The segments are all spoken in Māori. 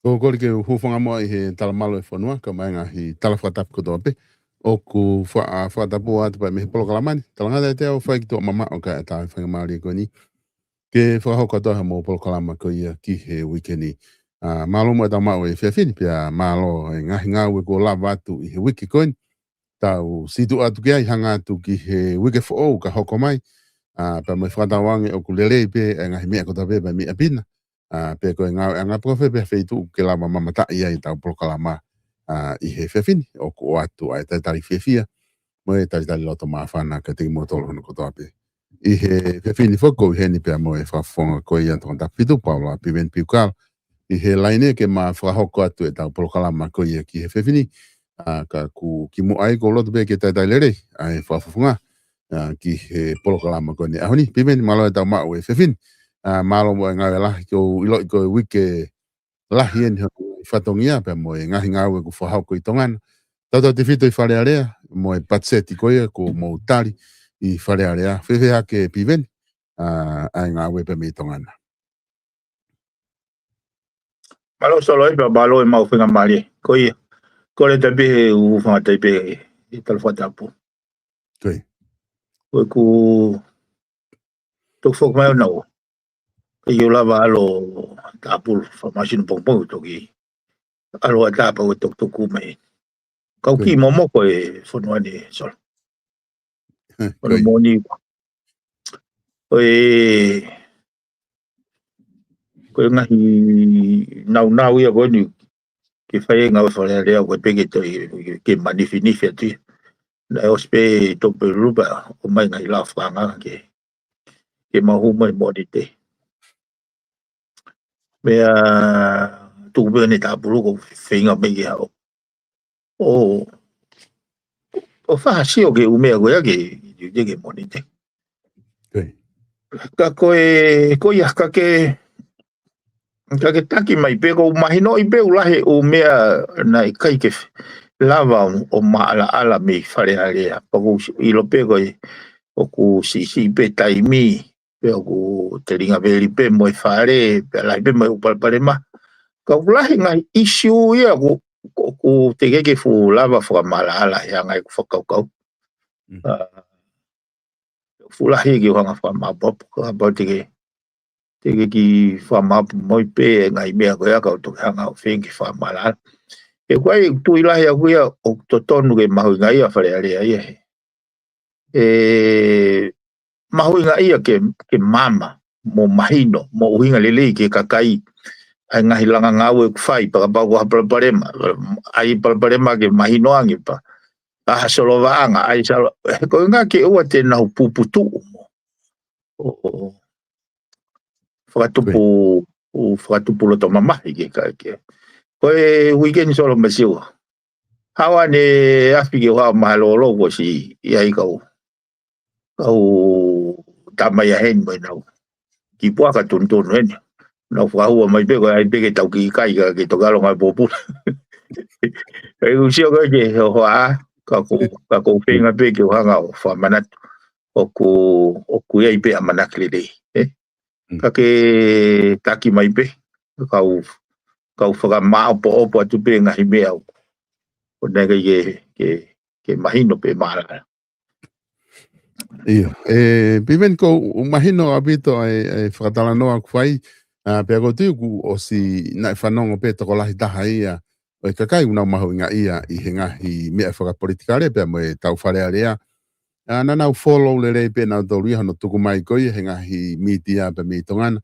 Ko kore ke hufonga mo i he talamalo e whanua, ka mainga hi talawhatapu kotoa pe. O ku whaatapu atu pa me he polo kalamani. Talangata e te au whai ki tō mama o ka e tāi whangamari e koni. Ke whakahoko toha mo polokalama ko ia ki he wikeni. Malo mo e tau mau e whiawhini pia malo e ngahi ngau e ko lava atu i he wiki koin. Tau situ atu kia i hanga atu ki he wiki fo ka hoko mai. Pa mai whatawange o kulelei pe e ngahi mea kota pe pa mea pina. Pe koe ngau e ngā profe pe whaitu ke lava mamata ia i tau polokalama i he whiawhini o ko atu ai taitari whiawhia. Mo e taitari loto maa whana ka tiki mo tolo hono kotoa pe. I he whiawhini whako i he ni pia mo e whafonga koe i antonga tapitu Paula Piveni Piukala. I he laine ke maa whahoko atu e tau polokalama koe i ki he whiawhini. Ka ku ki mo ai ko loto pe ke taitai lere ai whafonga ki he polokalama koe ni ahoni. Piveni malo e tau mau e whiawhini. Malo mo e ngawe lahi ko ilo i koe wike lahi eni hau whatongia pia mo e ngahi ngau e ku whahoko i tongana. Tata te whito i wharearea, mo e patseti koia ko mo utari i wharearea. Whewhea ke Piveni, ai ngā wepe me tongana. Malo solo e malo e mau whinga mari. Koia, kore te pehe u whanga te pehe i talwhatapu. Koe. Koe ku tuk whok mai o nau. Ke iu lava alo tapul whamasinu pongpong toki. Alo a tapa o tuk tuku mai. Kau ki momo koe whanua ni solo. Koe moni. Koe ngahi nau ia koe ni ke whae ngau whare rea koe peke toi ke manifi atu. Na e ospe tope rupa o mai ngai la whanga ke mahu mai moni te. Mea tuku ni tapuru ko whinga mei hao. O whahasi o ke umea koe ke moni te. Ka koe ka ke taki mai pe ko mahino i pe ulahe o mea na i kai ke lava o maala ala me whare area. Pako ilo pe koe o ku sisi pe taimi pe o ku te ringa veri pe mo i whare pe lai pe mai upalpare ma. Ka ulahe ngai issue ia ku te keke fu lava whaka maala ala ia ngai ku whakaukau. Fulahi ki whanga whamapop ka pau te ki whamap moi pe ngai mea koe aka o toki hanga o whengi whamala. E koe tui lahi a kuia o to tonu ke mahui ngai a whare area ia he. Mahui ngai a ke mama mo mahino mo uhinga lelei ke kakai. Ai ngahi langa ngau e kuwhai paka pau ko hapalparema. Ai palparema ke mahino angi pa. Aha solo vaanga ai salo ko nga ke ua te nau puputu o fatupu lo to mama ke ko weekend solo masio hawa ne afi ke wa malo lo ko si ai kau tamaya hen mo nau ki po ka tuntun hen no fa ua mai pe ko ai pe ke tau ki kai ke to galo ngai popu ai usio ko ke hoa ka ko whenga pe ke hanga o whamanat o ku iai pe amanak lele. Ka ke taki mai pe, kau whakamao po opo atu pe ngahi mea o nega ke mahino pe maara. Iyo, Piveni ko mahino abito ai whakatala noa kuwhai, pia ko tiu o si nai whanongo pe toko lahi taha ia, o kakai unau mahu inga ia i he ngahi mea whakapolitikare pia mo e tau whare area. Na nau follow le rei pe nau tau riha no tuku mai koe he ngahi media pe me tongana.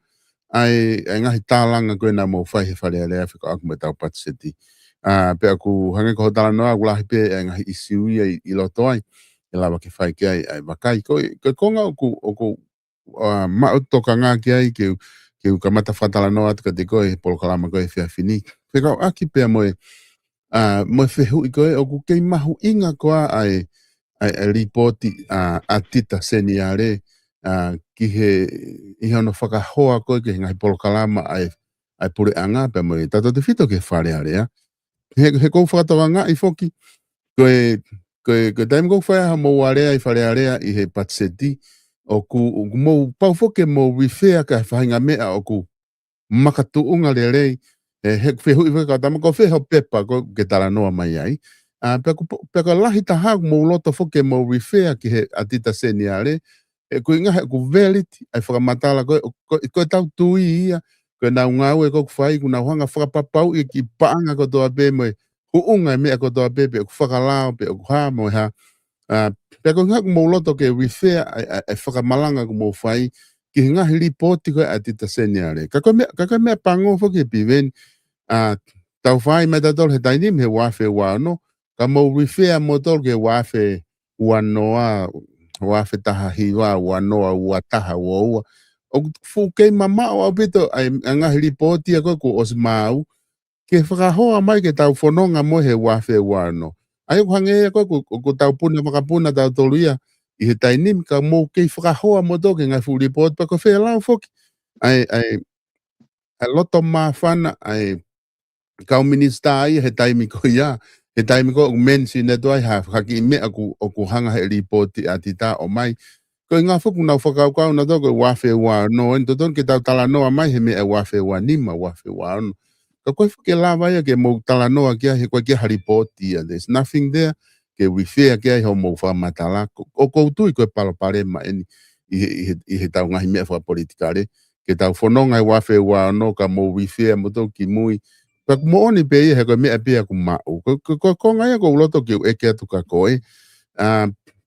Ai ngahi tālanga koe na mo whai he whare area whika aku me tau patiseti. Pia ku hange ko hotala noa kulahi pe e ngahi isiu ia i loto ai. E lawa ke whai ki ai wakai. Koe konga oku mautoka ngā ki ai ke kamata whatala noa atu ka te koe polokalama koe whia whini. Whika aki pia mo e whehu i koe oku kei mahu inga koa ai ripoti a tita seni are ki he iho no whakahoa koe ke ngahi polokalama ai pure anga pe mo e tato te whito ke whare area. He kou whakatawa ngā i whoki koe taim kou whaiaha mo area i whare area i he patseti o ku mou pau whoke mo wifea ka whahinga mea o ku makatuunga le rei he whehu i whakatama ko wheho pepa ko ke tala noa mai ai. Peka lahi taha mo loto whoke mo wifea ki he atita seni are ko inga ko veliti ai whakamatala ko tau tui ia ko na ngau ko whai ko na hanga whakapapau i ki paanga ko toa pe mo huunga mea ko toa pe ko whakalao pe ko ha mo ha pe ko ngak mo loto ke refer ai whakamalanga ko mo whai ki nga ripoti ko a TT7 ale ka ko me pango fo ke piven tau whai me tatol he tainim he wafe wano ka mo refer motor ke wafe wanoa wafe taha hiwa wanoa wataha woa o fu ke mama o bito ai nga ripoti ko osmau ke whakahoa mai ke tau whanonga mo he wafe wano ai ko hange ko tau puna makapuna tau toluia i he tainim ka mo ke whakahoa mo to ke nga fu report pa ko whelau foki ai loto mawhana ai kau minista ai he taimi ko ia he taimi ko mensi ne to ai haki me aku hanga he report a tita o mai ko nga foku na whakau na to ko wafe wano en to ton ke tau tala noa mai he me wafe wanima wafe wano ka koe ke lava ia ke mo tala noa kia he koe ke haripoti ia there's nothing there ke wifea kia ho mo whamatala o koutu i koe palopare ma eni i he tau ngahi mea wha politikare ke tau whanonga i wafe wano ka mo wifea mo tau ki mui ka mo oni pe ia he koe mea pia ku mau ko ngai ko uloto ke eke atu ka koe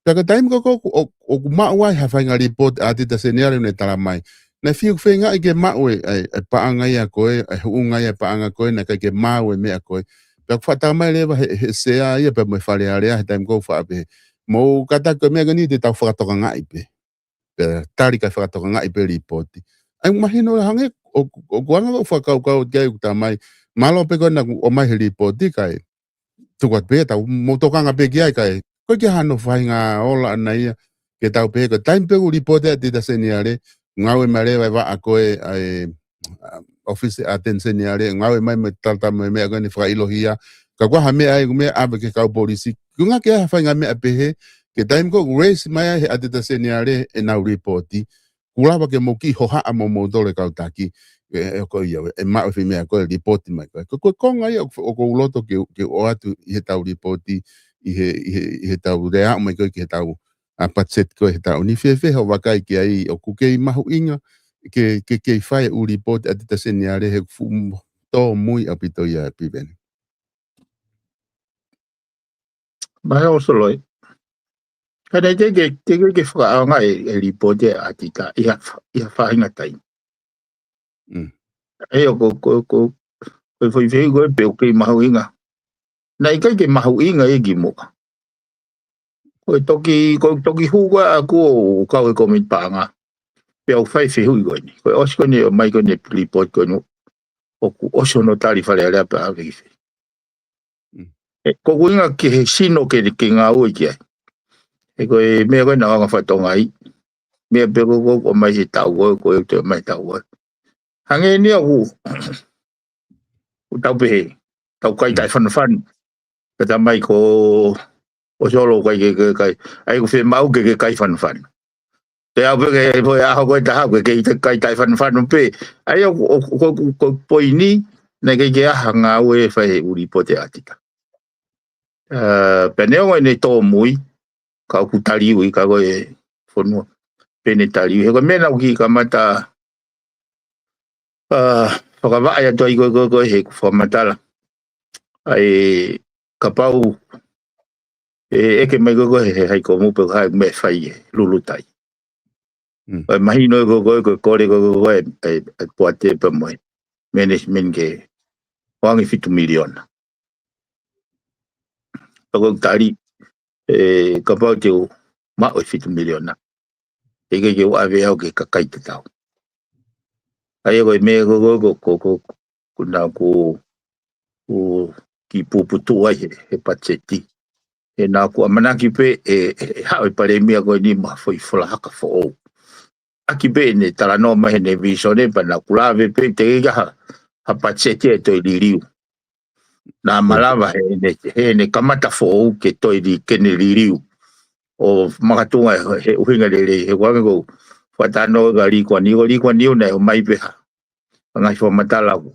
Taka taim ko o mau ai ha whainga report a TT7 ne tala mai na fiu whenga i ke mau e paanga ia koe, e huunga ia paanga koe, na kai ke mau e mea koe. Pea whata mai lewa he sea ia pe mo whare area, he taim kou whaape. Mo kata koe mea gani te tau whakatoka ngai pe. Pea tari kai whakatoka ngai pe ripoti. Ai mahino hange, o kuanga ko whakau kia i kuta mai, malo pe koe na o mai he ripoti kai. Tukat pe tau, mo tokanga pe kia kai. Koe ke hano whainga ola ana ia, ke tau pe koe. Taim pe ku ripoti a TT7 ale, ngau e mare vai va a koe ai office attention ale ngau e mai me tata me me agani fra ilohia ka kwa ha me ai me ave ke ka polisi kunga ke ha fanga me apehe ke time ko race mai he TT7 ale e na reporti kula ba ke moki ho ha mo mo dole ka taki ko ia e ma fe me ko reporti mai ko konga ia o ko loto ke o atu he tau reporti i he tau rea mai ko ke tau a patset ko he tau ni fe ho wakai ki ai o ku ke mahu inga ke whae u report a TT7 ale he to mui apito ia piveni. Mai o soloi. Kada te ke whakaanga e report a tita ia whainga tai. E o ko foi fei ko pe o ke mahu inga. Na i kai ke mahu inga e gimo. Ko toki huwa aku o kau e komit paanga. Pe o whai whehui koe ni. Ko osko ni o mai koe ni report koe no. O ku oso no tari whare alea pa a vei. Ko kuinga ke he sino ke ngā ui kia. E koe mea koe na wanga whatonga i. Mea pe ko mai se tau koe koe te mai tau koe. Hange ni aku tau pehe. Tau kai tai whanawhan. Kata mai ko o solo kai kai. Ai ko whi mau ke kai whanawhan. Te au peke poe aho koe taha koe ke kai tai whanawhan pe. Ai o poi ni na ke aha ngā ue whai uri po te atika. Peneo ngoi ne tō mui. Ka ku tari ui ka koe whanua. Pene tari ui. He koe mena uki ka mata whakawai ato i koe he whamatala. Ai ka pau eke mai koe he hai ko mupe hai me whai lulutai. Ai mahino koe kore koe e poate pa moe. Management ke wangi 5 miliona. Koe tari ka pau te o mao 5 miliona. Eke ke o ave au ke kakai te tau. Ai koe me koe kuna ko ki puputu ai he patseti. E nā kua manaki pe hao pare mea koe ni ma foi whalahaka fo o. Aki pe ne tala no mahe ne visone pa na kulawe pe te igaha ha patseti e toi liriu. Nā malawa he ne kamata fo o ke toi li kene liriu. O makatunga he uhinga lere he wange ko whatano ga likwa niu na o mai peha. Ngai fo matala ko.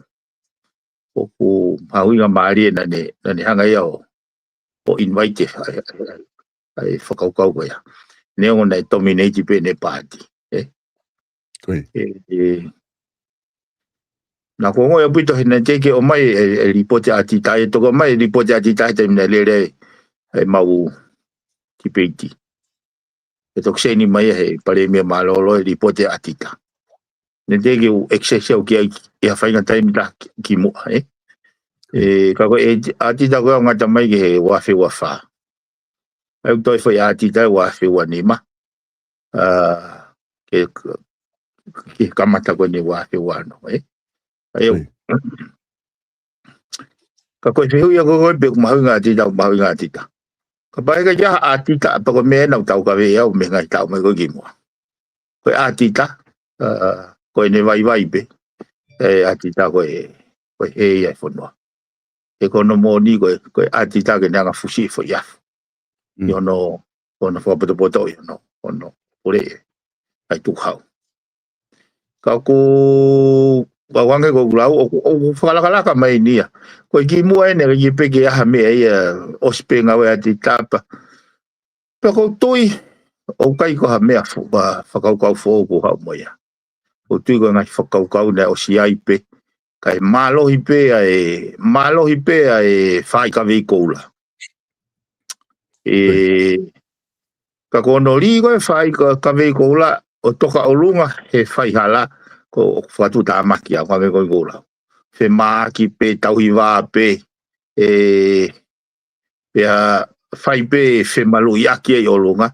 O ku hauinga maari na ne hanga ia o invite ai whakaukau koe. Neo na dominate pe ne party. Koi. Na ko ngoi pito hina teke o mai ripote atita e toko mai ripote atita te na lere e mau tipeti. E tok seni mai he pare me malolo e ripote atita. Ne teke u excessio ki ia fainga time da ki mo kako e atita ko ngata mai ke wafe wafa. Ai toi foi atita wafe wanima. Ke kamata ko ni wafe wano Ayo. Kako se hui ko be mahunga atita. Kapai ka ja atita pa ko me na tau ka ve ya me ngai tau me ko gimo. Ko atita ko ne vai be. Atita ko ya fonwa. E ko no moni ko atita ke nga fusi fo ya. Yo no ono fo poto yo no ono ore ai tu hau. Kako wange ko glau o fala ka mai nia. Ko gimo ene ke pege ha me ospenga we atita pa. Pero toi o kai ko ha mea whakaukau fōku hau moia. O tui ko ngai whakaukau na o si aipe. Kai malohi pea e whai ka vei koula. Ka kono li koe whai ka vei koula o toka o lunga he whai hala ko whatu tāmaki a whame koe koula. Whe maaki pe tauhi wā pe pea whai pe whe malu iaki e o lunga.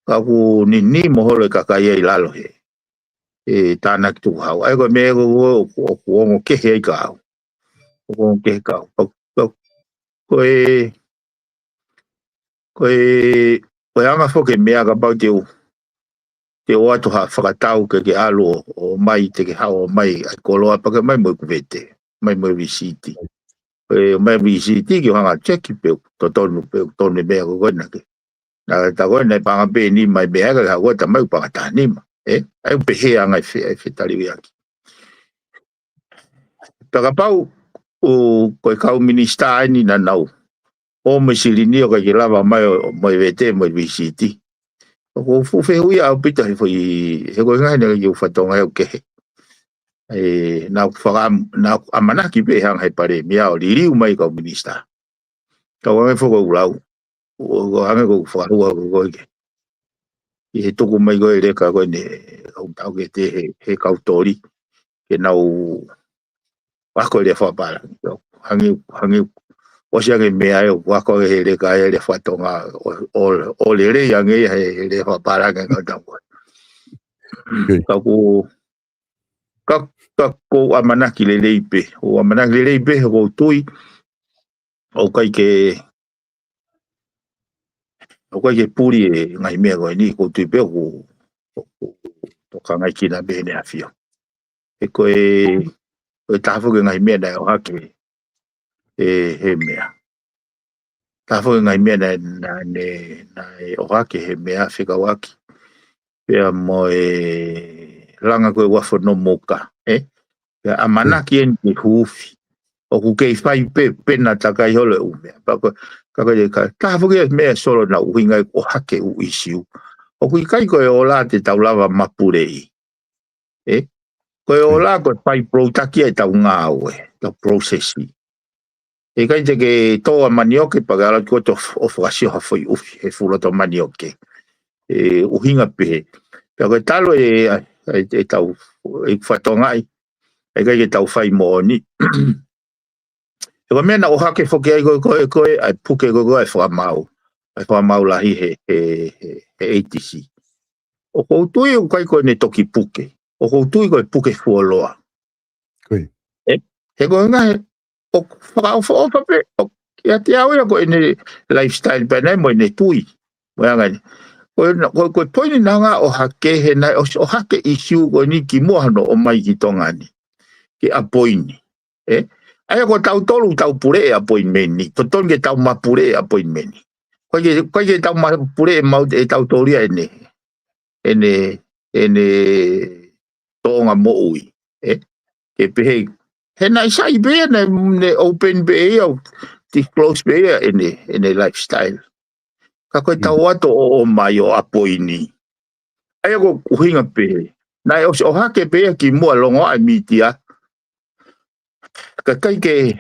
Kaku ni moholo kakai ai lalo he tana ki tu hau ai ko me ko ko ke he ka ko ke ka ko anga fo ke me aga ba te o atu ha whakatau ke alo o mai te ke hao mai ko loa pa ke mai mo ku vete mai mo visiti mai visiti ki hanga check pe to tonu me ko na ke na ta ko na pa be ni mai be ga ha ko ta mai pa ta ni ma ai pe he anga fe tali aki ta pau o ko ka minista ni na nau o me silini o ka lava mai vete mai visiti ko fu fe hui a pita he ko nga ne yo fatonga o ke na fa na amana ki be hang hai pare mia o li mai ka minista ka wa fo ko lau o ame ko fa ko ke e tuku mai ko ele ka ko ne o tau ke te he kautori ke nau wako le fa para hangi o sia ke me ai wako ele ka ele fa tonga o le yang ele fa para ka tau ka ko amana ki le leipe o amana le leipe ko tui o kai ke puri ngai me ko ni ko tui pe ko to ka ngai ki na be ne afio e ko tafu ke ngai me na o hake he mea tafu ngai me na o hake he mea fika waki pe mo langa ko wafo no moka amana ki en ki hufi o ku ke fai pe na takai hole u mea pa ko ka tafu ke me solo na uhinga o hake u isiu o ku kai ko o la te taulava mapurei ko o la ko fai protaki e tau ngā ue to processi e kai te ke toa manioke pagala ko to o fwasio ha foi ufi he furo to manioke uhinga pe pe ko talo e tau e fatongai e kai ke tau fai mo ni e ko mena o hake foke ai ko ai puke ko ai fa mau la hi he ATC o ko tui o kai ko ne toki puke o ko tui ko puke fuoloa Koi he ko nga o fa pe o ya te au ko ne lifestyle pa nei mo ne tui mo nga ko poini nanga o hake he na o hake issue ko ni ki mo no o mai ki tonga ni ki apoini ai ko tau tolu tau pure appointment ni to ton ke tau mapure appointment ko ke tau mapure mau e tau toria ene tonga mo ui ke pe he na sai be ne open be o disclose be ene lifestyle Ka koe tau ato o mai o apoini. Ai ko uhinga pe. Nai o hake pe ki mua longo ai mitia. Ka kai ke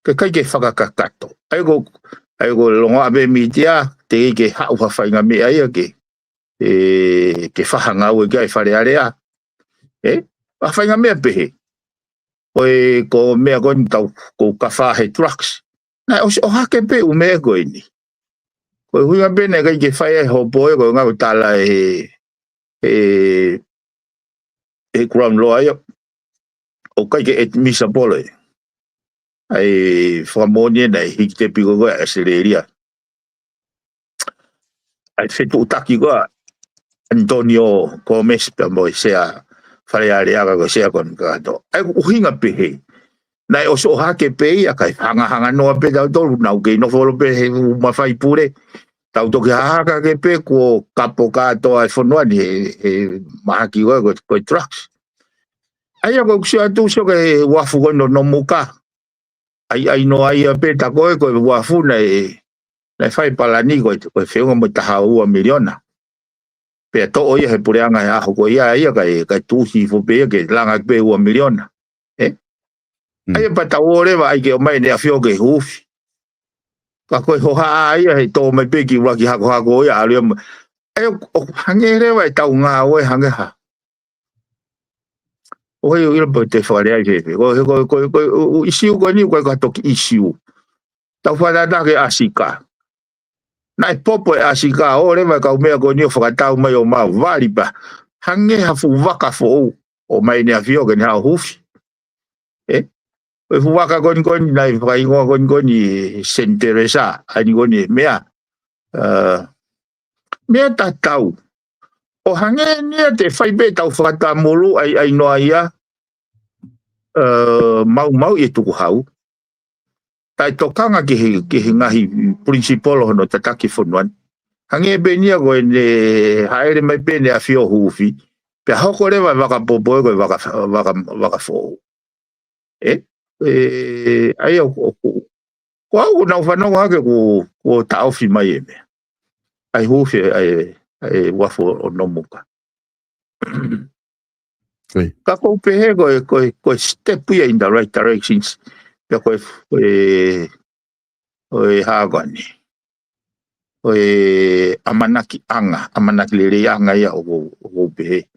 whakakakato. Ai ko longo abe mitia te ke hau hawhainga me ai ke ke whahanga ue kai whare area. Whawhainga mea pehe. Koe ko mea koe tau ko kawhahe trucks. Nai o hake pe u mea koe ni. Koe huinga bene kai ke whae ho poe koe ngau tala ground law ai o kai ke et misa pole. Ai whamonie nei hiki te piko koe asireria. Ai whetu utaki koe Antonio Gomez pe mo sea whare areaga ko sea kon kato. Ai uhinga pehe. Nai o so hake pe ia kai hanga noa pe tau tolu nau kei no folo pe he mawhai pure. Tau toki haka ke pe ko kapo kato ai whanua ni he mahaki koe trucks. Ai ako kusua tu so ke wafu koe no muka. Ai no ai pe ta koe wafu nei whai palani koe whiunga mo taha ua miliona. Pe to o ia he pureanga he aho koe ia kai tuhi fo pe ke langa pe ua miliona. Ai pa ta ore wa ai ke o mai ne a whio ke hufi. Ka koe hoha ai he tō mai pe ki waki hako ia alio. Ai o hangere wa tau ngā oe hangeha. O hei ila po te whare ai hepe. Ko isiu koe ni koe katoki isiu. Tau whanata ke asika. Nai popo e asika o rewa kau mea koe ni o whakatau mai o mau. Wari pa. Hangeha fu waka fo o mai ne a whio ke ni hao hufi. Koe fu waka koe ni nai whakaingoa koe ni Saint Teresa. Ani koe ni mea. Mea tatau. O hange nia te whaipe tau whakata molu ai noa ia mau i tuku hau. Tai tokanga ke he ngahi principolo hono tataki whanuan. Hange be nia koe ne haere mai pe ne a whio hufi. Pe hoko rewa waka popoe koe waka fōu. Ai au ko au nau whanau hake ko taofi mai e mea. Ai hufi ai wafu o nomuka. Ka kou pehe koe step ia in the right directions. Pea koe hagani. Koe amanaki anga. Amanaki lere anga ia o kou pehe.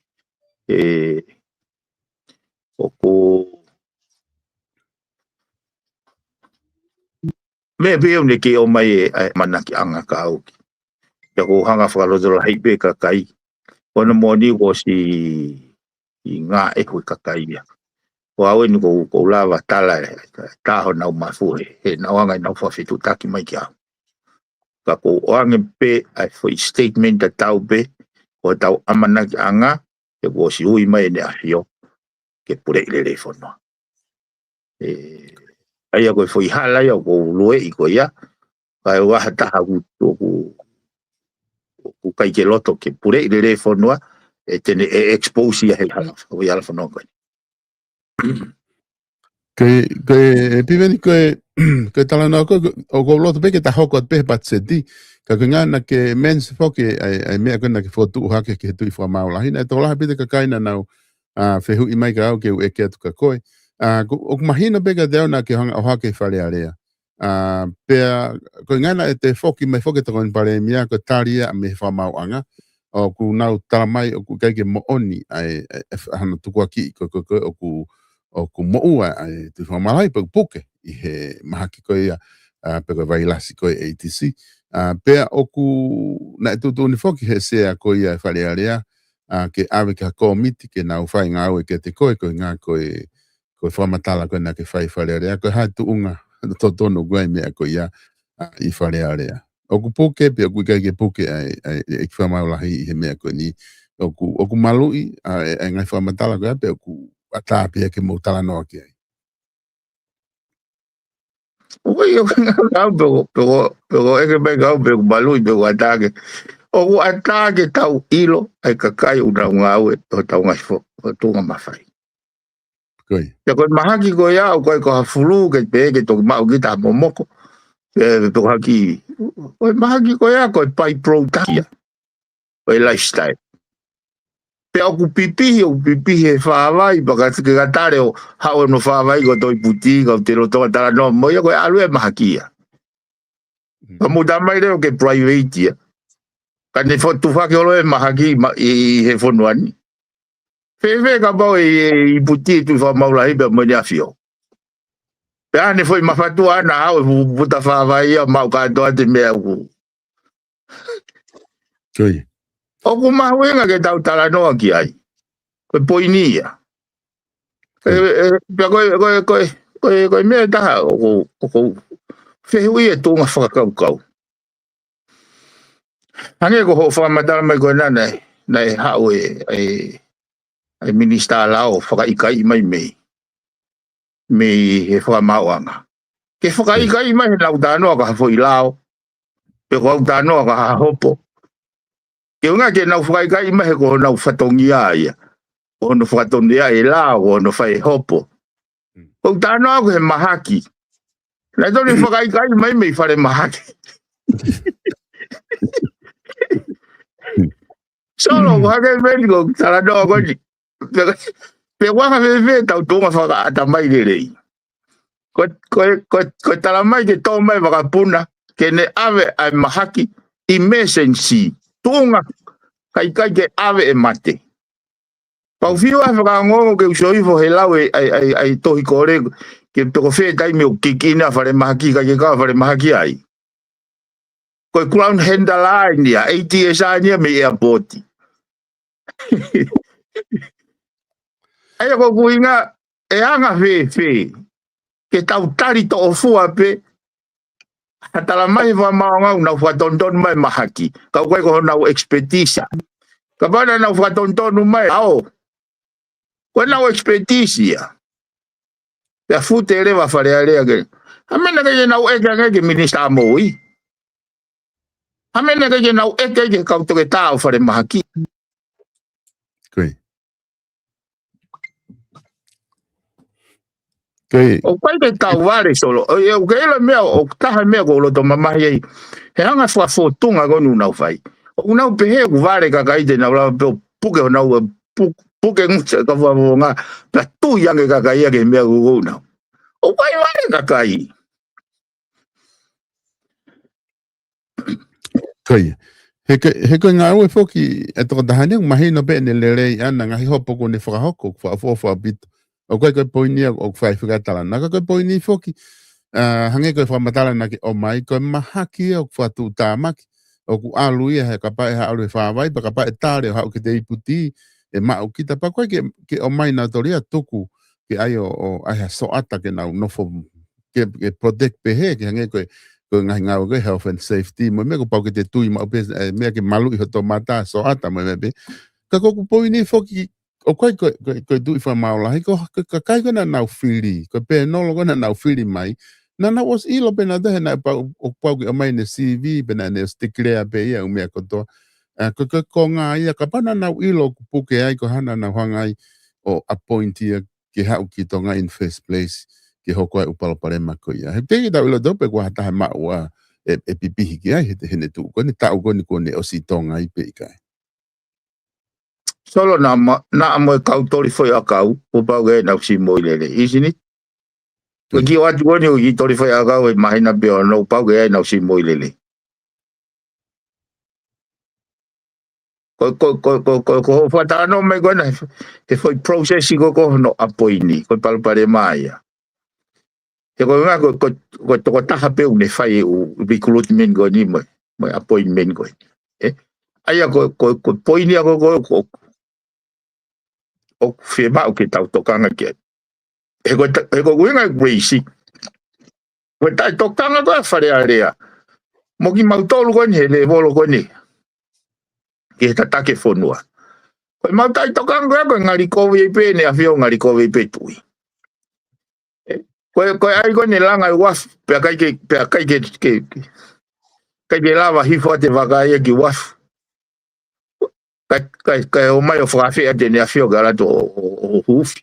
O kou me peo ne ke o mai amanaki anga ka auki. Pea kou hanga whakalotoro heipe ka kai. Kono moni ko si i ngā e koe kakai ia. Ko awe ni ko lava tala taho nau mafu he nau angai nau whawhitu taki mai ki au. Ka ko oange pe ai foi statement ta tau pe ko tau amanaki anga e ko si hui mai ne ahio ke pure ilere whanua. Ai a koe foi hala ia ko lue i ko ia kai waha taha ku kai ke loto ke pure ilere whanua e tene expose ia he hala whanua koe. Ke piveni ke talana ko loto pe ke ta hoko pe patseti ka ngana ke mens foke ai mea kona ke fotu hake ke tu fo maula hina to la pite ka kaina nau fehu i mai ka ke e ke tu ka koe o mahina pe ka deona ke hanga o hake fale area pe ko ngana e te foki mai foke to kon pare mia ko taria me fa mauanga o ku nau talamai o ku ke mo oni ai hana tu ko ki ko o ku moua ai tu whamalai pa puke i he mahaki koe ia pe koe vailasi koe ATC. Pea o ku na tutu ni foki he sea koe ia e whalearea ke awe ka komiti ke nau whai ngā aue ke te koe ngā koe whamatala koe na ke whai whalearea koe hai tu unga totono guai mea koe ia i whalearea. O ku puke pe o ku kai ke puke ai e ki whamaulahi i he mea koe ni o ku malui e ngai whamatala koe pe o ku ata pia ke mo tala no ki ai. Oi eu pego e que me gau pego balu pego ataque. O ataque tau ilo ai kakai una ngawe o tau ngai fo o tunga mafai. Koi. Ya ko mahaki ko ya o ko hafulu ke pe ke to mau kita momoko. Pe haki. Koe mahaki koe a koe pai protakia. Koe lifestyle. Pe aku pipi he whaawai, baka tike katare o hao no whaawai ko toi puti, ko te roto tala no moia koe alu e mahakia. Pa muta mai reo ke private ia. Ka ne fotu whake olo e mahaki i he whonuani. Whewe ka pau i puti tu wha maula hiba mo ni afio. Pe ane foi mawhatua ana hao e puta whaawai ia mau katoa te mea ku. Koi. Oku mahuenga ke tau tala noa ki ai. Koe poini ia. Pea koe mea taha o whehui e tōnga whakakaukau. Hange ko ho whamatara mai koe nana nei hao e minista lao whakaikai mai mei. Mei he whakamauanga. Ke whakaikai mai he lau tānoa ka hafo i lao. Pe ko au tānoa ka hahopo. Ke unga ke nau whakaikai mai he ko nau whatongia ia. Ko no whakatongia e lao, ko no whai hopo. Ko tānoa ko he mahaki. Nai tōni whakaikai mai mei whare mahaki. Solo ko hake meni ko tala noa koni. Pe waka whewe tau tōnga whakaata mai rei. Ko tala mai ke tō mai wakapuna. Ke ne ave ai mahaki. Emergency. Tōnga kai ke ave e mate. Pau whiu a whakangongo ke usoifo he lau ai tohi kore. Ke toko whee taimi o kikina whare mahaki kai ke kawa whare mahaki ai. Koe crown henda line ia. ATSA nia me airport. Aia ko kuinga e anga whee. Ke tau tari to o fua pe. Hatala mai wa maongau na whatonton mai mahaki. Kau koe ko nau expertise. Ka pana nau whatonton mai ao. Koe nau expertise ia. Pea fute ere wa whare area ke. Hamena ke nau eke ke minista moi. Hamena ke nau eke ke kau toke tau whare mahaki. Koi. O pai ke tau ware solo. O ke ela mea, o taha mea ko loto mamahi ei. He hanga wha fotunga konu nau whai. O nau pehe ku ware kakaite nau lau peo puke o nau puke ngusa ka wawonga. Pea tu yange kakaia ke mea kukou nau. O pai ware kakai. Koi. He koe ngā ue whoki e toko tahani o mahi no pe ne lerei ana ngahi hopo ko ne whakahoko wha bito. O koe poinia o whai whikatala. Naka koe poini whoki hange koe whamatala na ke o mai koe mahaki o whatu tāmaki. O ku alu ia he kapa e haalu e whawai pa kapa e tāre o hau ki te iputi e mau kita pa koe ke o mai nā toria tuku ke ai o ai ha soata ke nau nofo ke protect pehe ke hange koe ngahi ngau koe health and safety mo me ko pau ke te tui mau pe me ke malu i hoto mata soata mo me pe ka koku poini whoki o koe tui wha maulahi ko kai ko na nau whiri ko pe nolo ko na nau whiri mai na was ilo pe na dahe na o pau ki o mai ne CV pe na ne stikrea pe ia umea koto ko ngā ia ka pana nau ilo puke ai ko hana nau hangai o appointia ki hau ki tonga in first place ki hoko ai upalo parema ko ia. He teki tau ilo dope kua hatahe maua e pipihi ki ai he ne tu. Kone tau kone o si tonga i pe ikai. Solo na amo e kau tori foi a kau. Upau ke nau si moi lele. Isn't it? Ko ki watu kone o ki tori foi a kau e mahina peo no upau ke nau si moi lele. Ko whatano mai kona he foi processi ko no apoini. Ko palpare mai ia. He ko ngā ko toko taha peu ne whai o recruitment ko ni mai appointment ko. Aia ko poini a ko whima o ke tau tokanga ke. He ko winga reisi. Ko tai tokanga ko whare area. Mo ki mautolu ko ni he le volo ko ni. Ki he tatake whonua. Ko mautai tokanga ko ngari kowe i pe ne a whio ngari kowe i pe tui. Koe ai koe ne langa i waf, pea kai ke lava hifo te waka ia ki waf. Kai o mai o whakawhia te nea whio garato o hufi.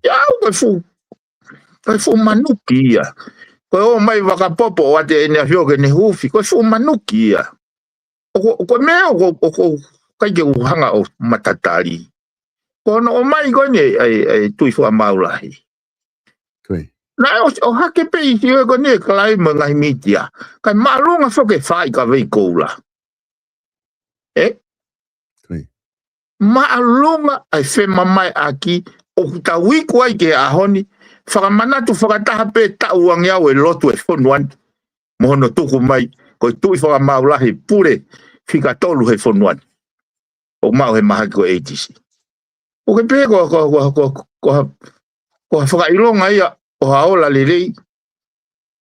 Iau, kai fu manuki ia. Ko o mai wakapopo o ate ene hio ke ne hufi, ko fu manuki ia. Ko mea o kai ke uhanga o matatari. Ko no o mai ko ne ai tui fu amaulahi. Na o hake pe i tio ko ne kalai mo ngai mitia. Kai malunga so ke fai ka vei koula. Maalunga ai fe mamai aki o ta wiku ai ke ahoni whakamanatu whakataha pe tauang iau e lotu e whonuan mohono tuku mai ko tui whakamaulahi pure whika tolu he whonuan o mau he maha ko 80s o ke pe ko whakailonga ia o haola lirei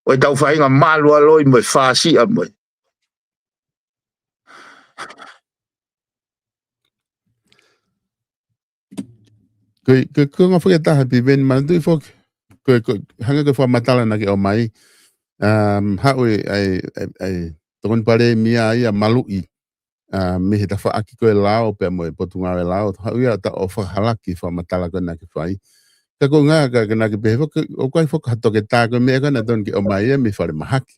o e tau whainga malua loi mo e whaasi a mo Ko nga whakataha pi ven mandu fok ko hanga ko whamatala na ke o mai haue ai tokon pare mia ia malui me he ta whaaki ko e lao pe mo e potunga e lao haue ia ta o whahalaki whamatala ko na ke whai ka ko nga ka na ke pe o kai fok hato ke ta ko me ka na don ke o mai me whare mahaki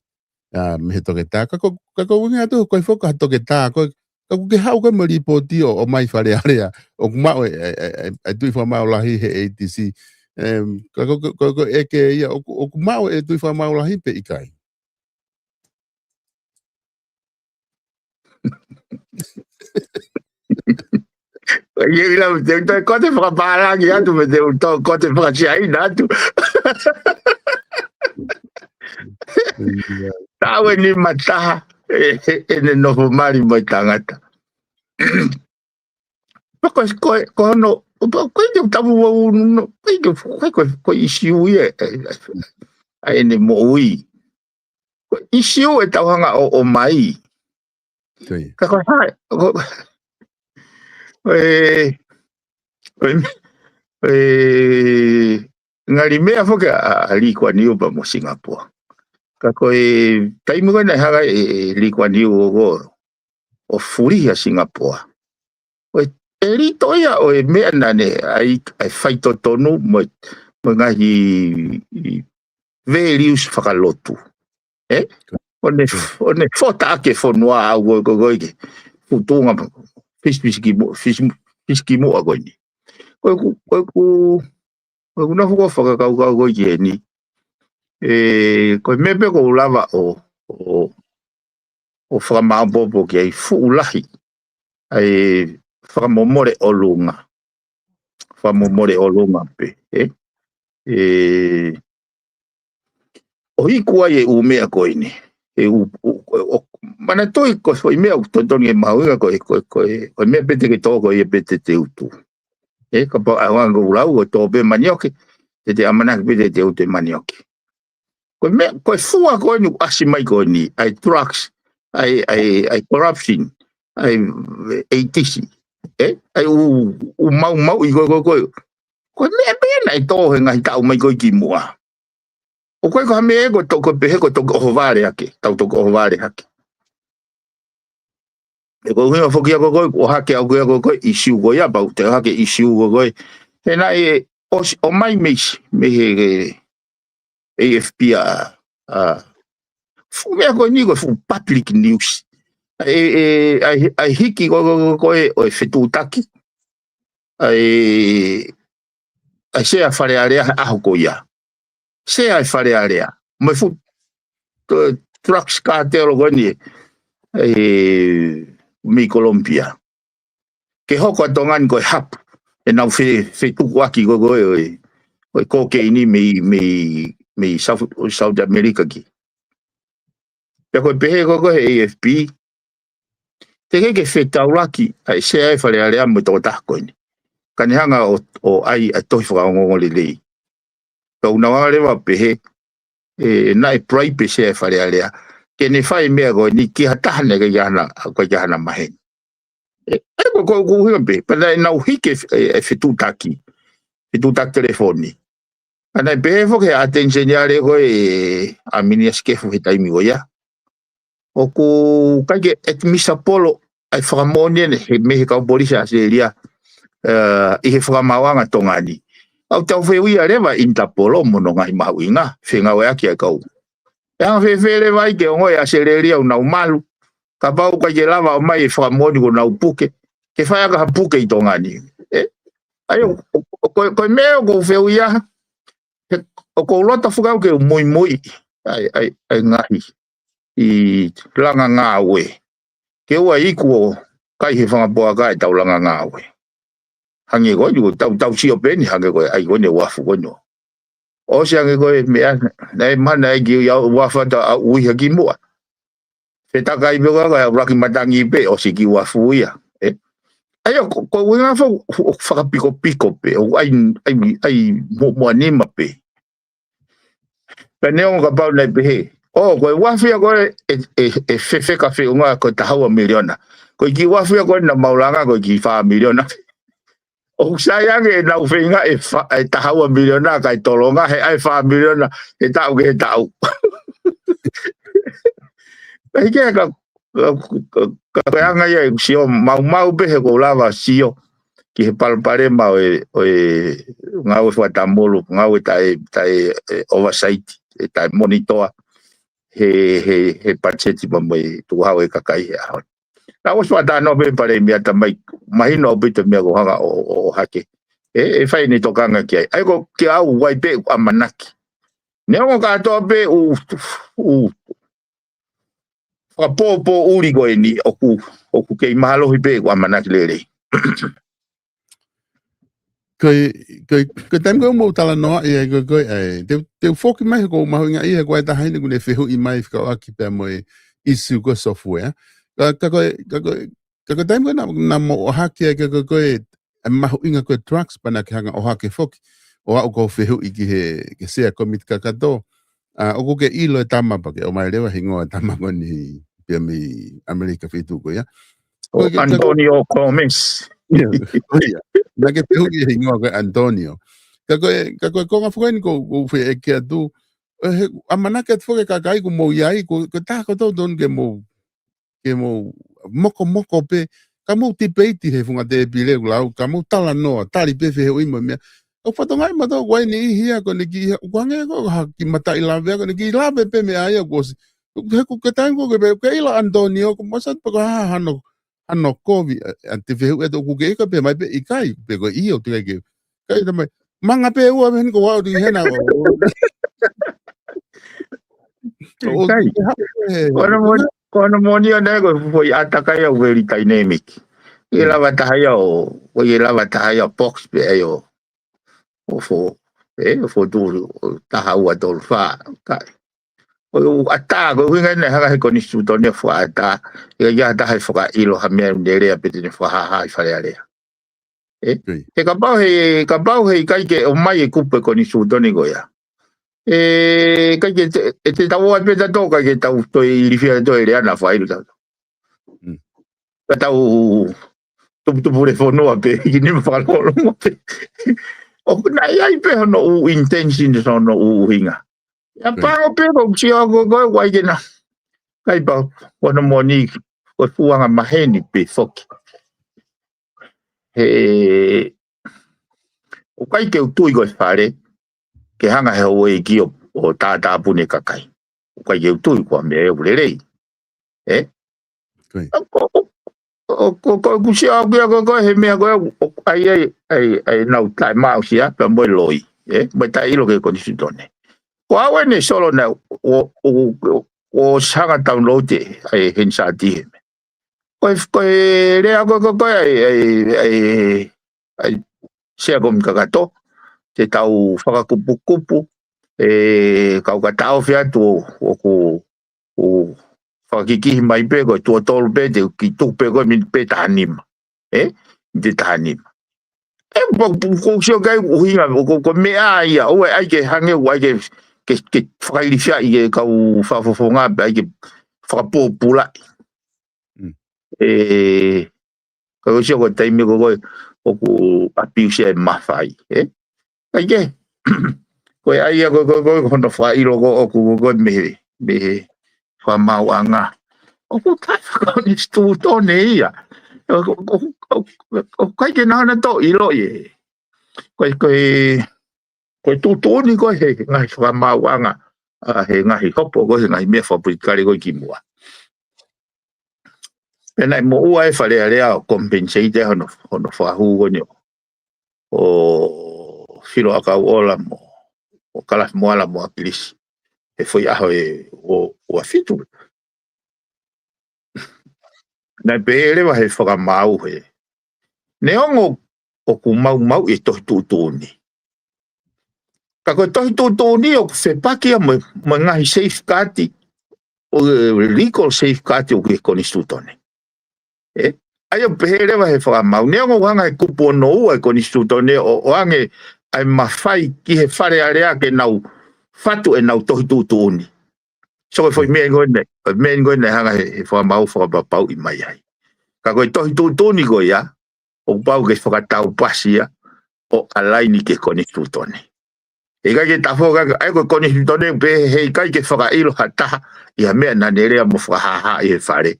me he toke ta ka ko winga to ko fok hato ke ta ko ke hau ka mari poti o mai whare area o kumau e tui whamaulahi he ATC ko eke ia o kumau e tui whamaulahi pe ikai Ia ila te kote whakaparangi atu me te uto kote whakasiaina atu. Tawe ni mataha e ne noho mari mai tangata. Ko no ko te tamu no ko isiu ia ai ne mo ui. Ko isiu e tauhanga o mai. Ka ko hai ngari mea foke a Lee Niu pa mo Singapore. Ka koe taimu kana haga Lee Niu o furi a Singapore. Koe e rito ia o e mea nane ai whaito tonu mo ngahi values whakalotu. O ne whota ake whonua au koe futunga fiski mo a koe ni. Koe kuna fuko whakakau koe ki e ni. Koe mepe ko lava o whakamaapopo ki ai fuulahi. Ai whakamomore o lunga. Whakamomore o lunga pe. O hiku ai e umea koe ni. Mana toi ko foi mea totoni e mauinga koe mea pete ke toko e pete te utu. Ka pa awanga ulau o tō pe manioke. Te amanak pete te utu e manioke. Koe fua koe nu asi mai koe ni. Ai drugs. Ai corruption. Ai eitisi. Ai u mau i koe. Koe mea pena i tō he ngai tau mai koe ki mua. O koe ko hame ego toko pehe ko toko ohovare hake. Tau toko ohovare hake. E ko hunga whokia ko koe, o hake au koe koe, isiu koe ia, pau te hake isiu koe. He na o mai meisi, me he AFP fumea koe ni koe fu public news. Ai hiki koe o e whetutaki. Ai sea whare area aho koe ia. Sea ai whare area. Mai fu trucks ka te oro koe ni mi Colombia. Ke hoko atongan koe hap. E nau tuku aki koe o kokeini me South America ki. Pea koe pehe koe AFP. Te keke whetauraki ai sea e whare area mo tō tako ni. Kanehanga o ai a tohi whakaongongo le lei. Kau nawanga rewa pehe na e praipe sea e whare area. Ke ne whai mea koe ni ki hatahane ka jahana mahen. Eko koe kuhinga pe, pana e nau hike e whetutaki telefoni. Ana e pehe fo ke attention yare koe a minia skefu he taimi o ia. O ku kaike et misa polo ai whakamonien he mehe kau polisa se lia i he whakamawanga tongani. Au tau whewia rewa Interpolo mono ngai mauinga, whengawe aki a kau. Yang fefele vai ke ngoi aseleria una umalu. Ka pau ka ke lava o mai famoni ko na upuke. Ke fai ka puke I tongani. Ayo ko meo ko feu ia. O ko lota fuka ke moi moi. Ai ngahi. I langa ngawe. Ke ua iku kai he fanga poa kai tau langa ngawe. Hangi ko ju tau sio peni hangi ko ai ko ne wafu ko no. O se hangi ko mea nei mana gi ya wafa ta ui haki mua. Feta kai bega ka raki matangi pe o si ki wafu ia. Ayo ko winga fa piko pe o ai mo anima pe. Peneo ka pau nei pe. Oh, ko wafi ko fe ka fe unga ko tahawa miliona. Ko ki wafi ko na maulanga ko ki fa miliona. O sayang na ufinga tahawa miliona kai tolonga he ai fa miliona e tau ke tau. Ai ke ka anga ia sio mau be ko lava sio ki he palpare mau ngau fatamolo ngau tai oversight tai monitor he pacheti mamai tu hawe kakai ha. Na was wata no be pare mi ata mai no be te me go hanga o hake. Fai ni tokanga ki ai ko ki au wai pe amanaki. Ne o ka to be po uri go ni oku ke malo hi pe amanaki lele. Ko tam ko mo tala no e ko te foki mai ko ma nga e ko ta haine ko ne fehu I mai ka aki pe mo isu ko software ka tam ko na mo hake ko ma inga ko trucks pana ka nga o hake foki o ko fehu I ke se commit ka do o ko ke ilo tama pa ke o mai lewa hingo tama ko ni pe mi America fitu ko ya Antonio Gomes. Na ke pehu ki hingoa ko Antonio. Ka ko nga fukaini ko fe ke atu. Amana ke fuke ka kai ko mo yai ko ta ko don ke mo moko pe ka mo tipeiti he funga te pile lau ka mo tala no tali pe fe oi mo me. O fatongai ma to wai ni hia ko ni ki wange ko ki mata ila ve ko ni ki la pe me ai ko ko ke tango ke ila Antonio ko masat pa hano ano kovi ante vehu eto kuke ka pe mai pe ikai pe ko io te ke kai ta mai manga pe u aven ko wa di hena o kono moni ana ko foi ataka ya very dynamic ila bataya o ila bataya box pe ayo o fo tu ta hawa dol fa kai o ata ko winga ne ha ko ni su to ne fo ata ya ta ha fo ka ilo ha me ne le pe ne fo ha fa le ka pau he kai ke o mai ku pe ko ni su to ni go ya kai ke te ta wo pe ta to ka ke ta to I li to le ana fa ilo ta ta tu pure fo no pe ni fa lo mo pe o na ya pe no intention so no hinga. Ya pa o pe ko si o go wai ke na. Kai pa o no moni o fuanga maheni pe foki. O kai ke tu go fare ke hanga he o ki o ta pune kakai. O kai ke tu ko me o lele. Ko si o go he me go ai na tai ma o si a pa mo loi. Mai tai lo ke ko si tone. Ko awe ne solo na o sanga download ai hinsa di ko le ko ai se kom ka to te tau whaka kupu kau ka tau fia tu o whakiki mai pe ko tu tolu pe te ki tu pe ko min pe tanim te tanim ko sio kai uhinga ko me ai o ai ke hange o ai ke whailifia I kau whafofonga ai ke whakapopula kau sio ko taimi ko ku apiusia mawhai ai ke ko ai ko hono whailo ko me whamau anga o ko tai whakao ni stu tone ia o kai ke nana to ilo ko tu ni ko he ngai whamau anga he ngahi hopo ko he ngahi mea whapurikare ko ki mua. Pena I mo ua e whare area o compensate hono whahu ko nio. O whiro akau ola mo, o kalas moala mo akilisi. E foi aho e o afitu. Nai pere wa he whakamau he. Ne ongo o ku mau e tohi tūtūni. Ka koe tohi tūtūni o ku whepaki a mo ngahi safeguardi o legal safeguardi o ku e koni stūtone. Ai o pehere wa he whakamau. Ne ongo wanga e kupu o no ua e koni stūtone o ange ai mawhai ki he whare area ke nau fatu e nau tohi tūtūni. So e foi mea ngoe ne hanga he whakamau whakapapau I mai ai. Ka koe tohi tūtūni koe ia, o pau ke whakatau pasia o alaini ke koni tūtone. E kai ke tafo kaka, ai koe koni tūtone pe hei kai ke whakailo hataha I ha mea nanerea mo whakahaha I he whare.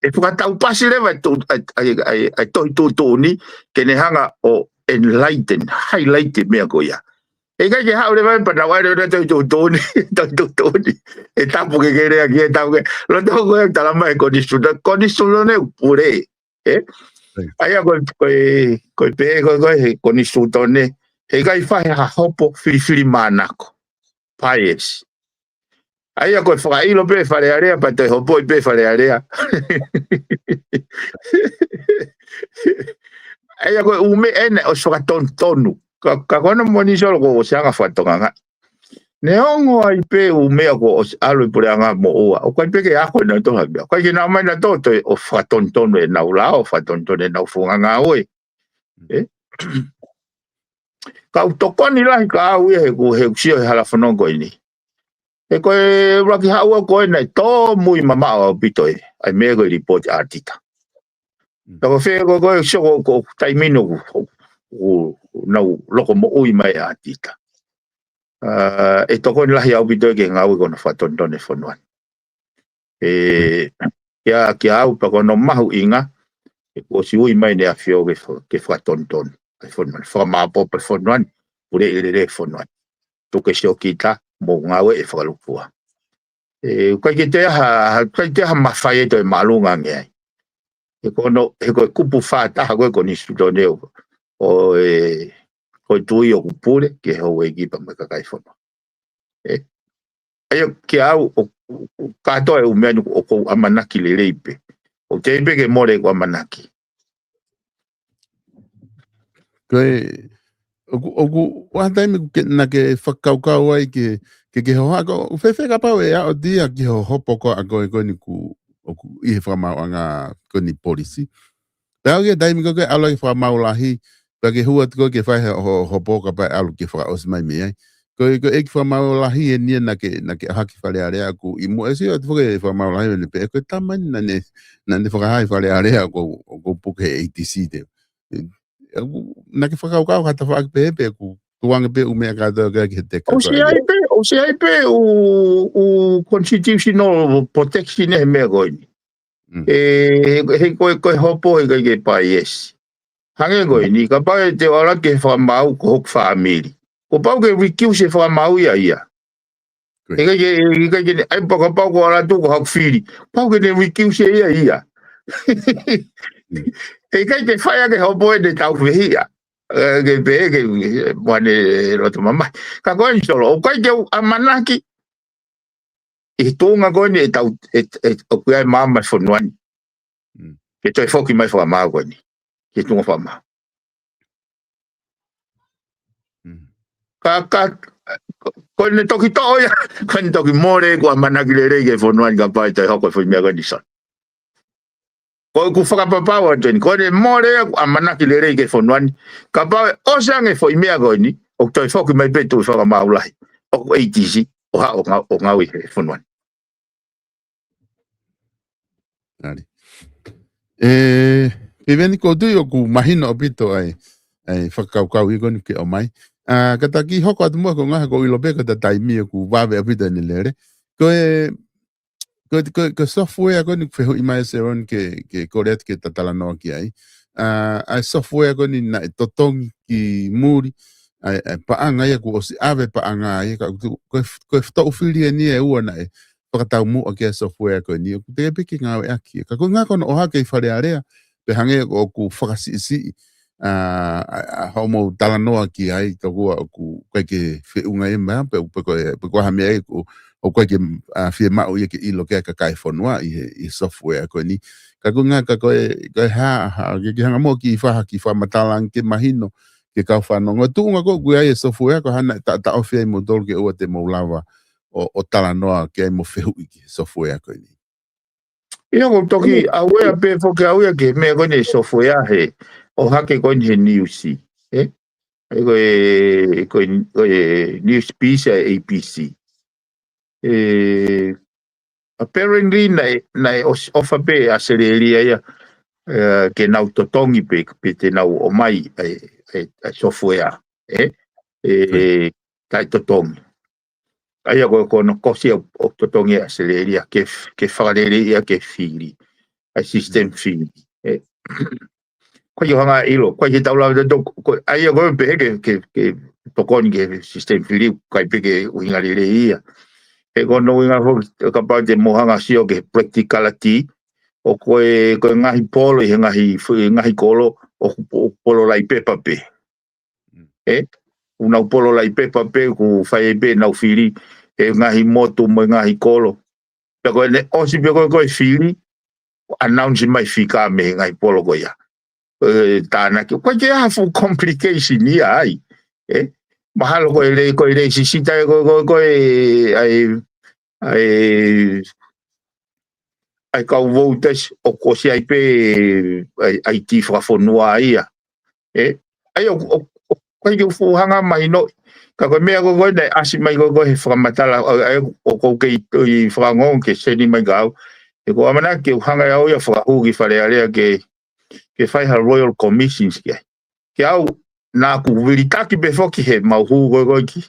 E whakatau pasi lewa ai tohi tūtūni ke ne hanga o enlighten, highlighted mea koe ia. E kai ke hao lewa pa na waere ora tohi tūtūni. E tapu ke rea ki e tapu ke. Lo tō koe talama e koni tūtone pure. Ai a koe pehe koe he koni stūtone, he kai whahe ha hopo whiriwhiri mānako. Paies. Ai a koe whakailo pe whare area, pa te hopo I pe whare area. Ai a koe ume ene o whakatontonu. Ka kona moni solo ko o seanga whatonga nga. Ne ongo ai pe umea ko o alo I pureanga mo ua. O kai peke ako na toha bia. Kai ki na mai na toto o whatontonu e nau lao, whatontonu e nau whunganga oe. Ka utokoni lahi ka au ia he usio he hala whanongo ini. He koe raki haua koe nei tō mui mama o pito e. Ai mea koe report artita. Tako whea koe soko ko taimino nau loko mo ui mai artita. E tokoni lahi au pito e ke ngau kona whatontone whanuan. Kia au pa kono mahu inga. E ko si ui mai ne a whio ke whatontone. Whamapo pa whanuan, pure I whanuan. Tuke sio kita, mo ngawe e whakalupua. Kai ke te aha mawhai e toi malunga ngeai. He koe kupu whātaha koe koni stutone o koe tui o kupure, ke hau e kipa mai kakai whanua. Ai ke au, katoa e umeanu o kou amanaki le reipe. O te ipe ke more ko amanaki. Koe, oku wahataime na ke whakaukau ai ke hoha ko whewheka pau e ao dia ki ho hopo ko a koe ni ku I he whamau anga koni polisi. Pau ke taime ko ke alo ke whamau lahi, pa ke hua ko ke whai hopo ka pai alo ke whakaos mai me ai. Ko e ki whamau lahi e nia na ke haki whare area ku I mo esi o te whake whamau lahi ne pe ko tamani na ne whakahai whare area ko puke ATC te. Na ke whakaukau hata whakapepe ku tuanga pe umea kātou ke te katoa. O se ai pe o constitutional protection e mea koe ni. He koe hopo he kai ke paies. Hange koe ni, ka pau te wala ke whamau ko hok whaamiri. Ko pau ke recuse e whamau ia. He kai ke ai ka pau ko ala tu ko hok whiri. Pau ke ne recuse ia. He kai ke whaia ke hopo e ne tau whihia. Ke pe ke wane roto mamai. Ka koe ni solo, o kai ke amanaki. E tōnga koe ni e tau, o kuai māma whanuani. Ke toi whoki mai whamau koe ni. Ke tunga whamau. Koe ne toki toa ia. Koe ne toki more ko amanaki le rei ke whanuani ka pai toi hoko e whaimea koe ni son. Koe ku whakapapau atu ni. Koe ne more ko amanaki le rei ke whanuani. Ka pai o sange whaimea koe ni. O toi whoki mai petu whakamau lahi. O ATC. O ha o ngau I he whanuani. Ari. Piveni ko tui o ku mahino o pito ai whakaukau I koni ke o mai. Kata ki hoko atu mua ko ngaha ko ilope ko ta taimi o ku wawe o pito ni lere. Ko software koni wheho I mai se ron ke koreat ke tatala noa ki ai. Ai software koni na totongi ki muri ai paanga ia ku o si ave paanga ia ka ko ftau fili ni e ua na e whakatau mu a kia software ko ni ku te piki ngā e aki ka ko ngā kono o hake i whare area pe hange o ku whakasi homo talanoa ki ai ka kua o ku koe ke whiunga e mea pe ko ha mea o koe ke whie mau ia ke ilo kia ka kai whanua i software ko ni ka ko ngā ka koe ke hanga mo ki whaha ki whamatalang ke mahino ke kau whanonga tuunga ko kui ai e software ko hana ta ofia i mo dolu ke ua te maulawa o talanoa ke ai mo whehu i ki software ko ni. Ia ko toki awea pe foke awea ke mea koe ne software he o hake koe he newsi. Koe news piece a APC. Apparently nai ofa pe asereria ia ke nau totongi pe te nau o mai software. Tai totongi. Aia kono kosi o totongi asereria ke whakareria ke whiri. A system whiri. Koe i hanga ilo, koe i taula aia koe pe ke tokoni ke system whiri kai pe ke uingarere ia. E kono uinga ka pau te mohanga sio ke practicality o koe ngahi polo i ngahi kolo o polo lai pepa pe. Unau polo lai pepa pe ku whai pe nau whiri e ngahi motu mo ngahi kolo. Pe koe ne osi pe koe whiri announce mai whika me ngahi polo koe ia. Tāna ki koe ke hafu complication ia ai. Mahalo koe le sisita koe ai kau voters o kosi ai pe ai ti FATUFONUA ia. Ai o koe ke ufuhanga mai no ka koe mea koe nei asi mai koe he whakamatala o koe ke i whakangong ke seni mai kau. E ko amana ke uhanga au ia whakahuki whare area ke whaiha Royal Commissions ke. Ke au nā ku viritaki pe whoki he mauhu koe ki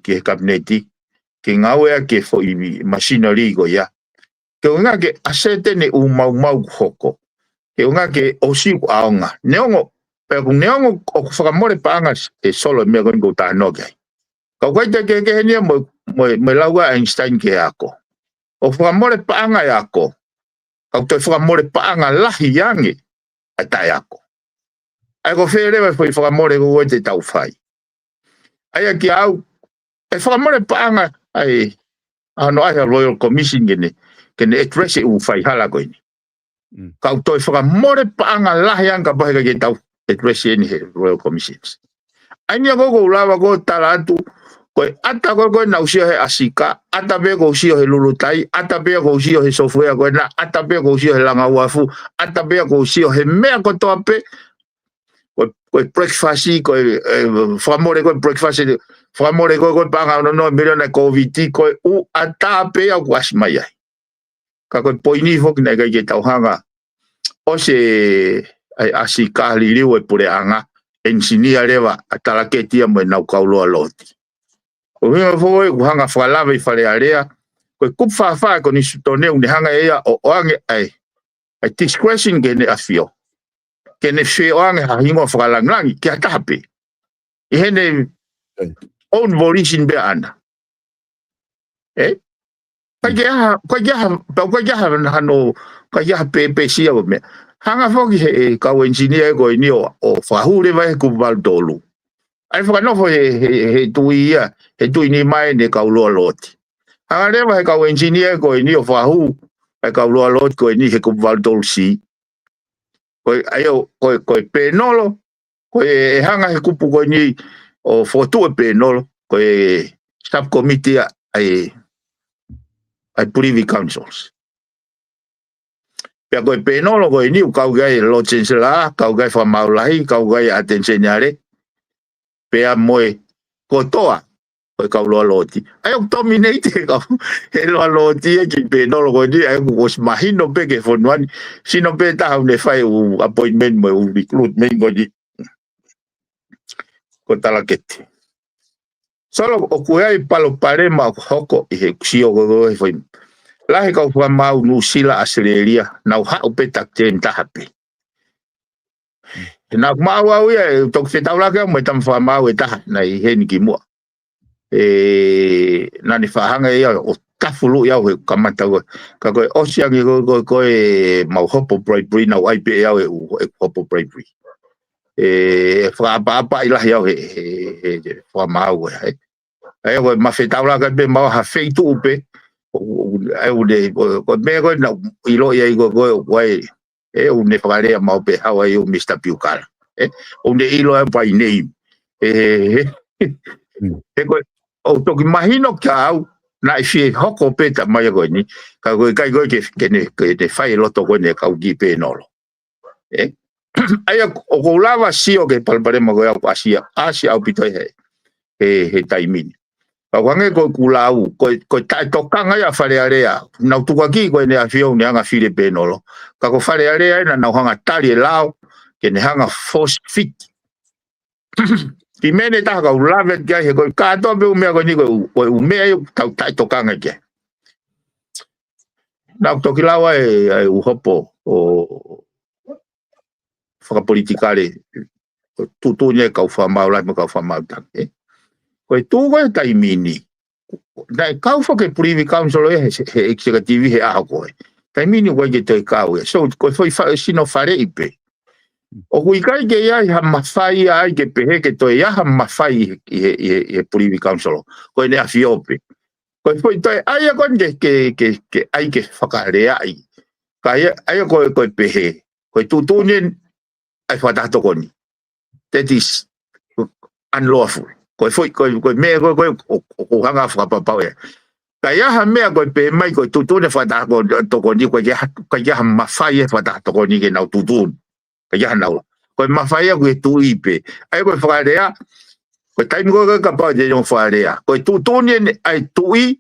he kabineti. Ke ngau ea ke fo i machinery ko ia. Ke unga ke asete ne mau hoko. Ke unga ke osi ku aonga. Neongo, pe ku neongo o whakamore paanga e solo mea koni ko tāno ke. Kau kai te ke henia mo lauga Einstein ke ako. O whakamore paanga e ako. Kau te whakamore paanga lahi yange a tai ako. Ai ko wherewa fo i whakamore ko te tau whai. Ai ki au, e whakamore paanga ai ano ai Royal Commission kene address e u whai hala koe ni. Kau toi whakamore paanga lahi anga pahe ka ke tau address e ni he Royal Commissions. Ai nia koko ulawa ko tala atu koe ata koe na usio he asika, ata pe ko usio he lulutai, ata pe ko usio he software koe na, ata pe ko usio he langa uafu, ata pe ko usio he mea ko toa pe koe breakfast koe whamore koe breakfast whamore koe panga no miliona COVID koe u ata pe au kuasi mai ai. Ka koe poini hoki na kai ke tauhanga o se asika liriu e pure anga engineer rewa atala ke tia mo nau kauloa loti. O hinga foi ku hanga whalawe i whare area koe kup whawha ko ni sutone uni hanga ea o oange ai discretion ke ne afio. Ke ne whe oange ha hingo whakalangangi ke atahape. I hene own volition be ana. Kai keha hano kai keha pepe sia o me. Hanga foki he kau engineer ko ni o whahure vai ku valdolu. Ai whakanofo he tui ia, he tui ni mai ne kau loa loti. Hanga rewa he kau engineer ko ni o whahu, he kau loa loti ko ni he ku valdolu si. Koe aio, koe penolo, koe hanga he kupu ko ni o fotu e penolo, koe subcommittee ai privy councils. Pea koe penolo koe ni u kau gai lo chancellor, kau gai whamaulahi, kau gai atensenyare, pea moe kotoa, koe kau loa loti. Ai o dominate kau, he loa loti e ki penolo koe ni, ai o mahino pe ke whonuani, sino pe tahau ne whai u appointment mo u recruitment koe ni, ko talaketi. Solo o kue ai palo parema o hoko i he kusio koe koe lahi kau whamau nu sila Australia, nau hao pe tak ten tahape. na mau au ia tok se tau laka mo tam fa mau eta na I he ni ki mo na ni fa hanga ia o tafulu ia o kamata ka ko o sia ki ko mau hopo bribery na ai pe ia o hopo bribery fa pa ila ia he fa mau ai o ma fe tau laka be mau ha feitu upe ai o de ko me ko na ilo ia ko wai o ne whakarea mau pe hawa o Mr. Piukala. O ne ilo e pai nei. O toki mahino kia au, na I fie hoko peta mai koe ni, ka koe kai koe ke ne whai loto koe ne kau ki pe nolo. Aia o kou lawa sio ke palparema koe au asia au pitoi he taimini. Ka wange koe kulau, koe tai tokanga ia wharearea, nau tukaki koe ne a fio ne anga whire pe nolo. Ka ko wharearea ina nau hanga tali e lao, ke ne hanga force fit. Ti mene taha ka ulavet kia he koe kātoa pe umea koe ni koe umea i tau tai tokanga kia. Nau toki lawa e uhopo o whakapolitikare, tutunia kau whamau lai mo kau whamau tangi. Koe tū koe taimini. Nai kau whake Privy Council he executive he aho koe. Taimini koe ke toi kau e. So koe whai sino whare ipe. O hui kai ke ia ha mawhai ai ke pehe ke toi ia ha mawhai he Privy Council. Koe ne a fiope. Koe whai toi aia koe ke ai ke whakarea ai. Ka aia koe pehe. Koe tūtūnien ai whatato koni. That is unlawful. Koe mea koe o hanga whakapapau e. Ka iaha mea koe pe mai koe tutune whatato koni koe iaha mawhai e whatato koni ke nau tutun. Ka iaha nau. Koe mawhai e koe tu ipe. Ai koe whakarea. Koe taimi koe kapau te yon whakarea. Koe tutune ai tui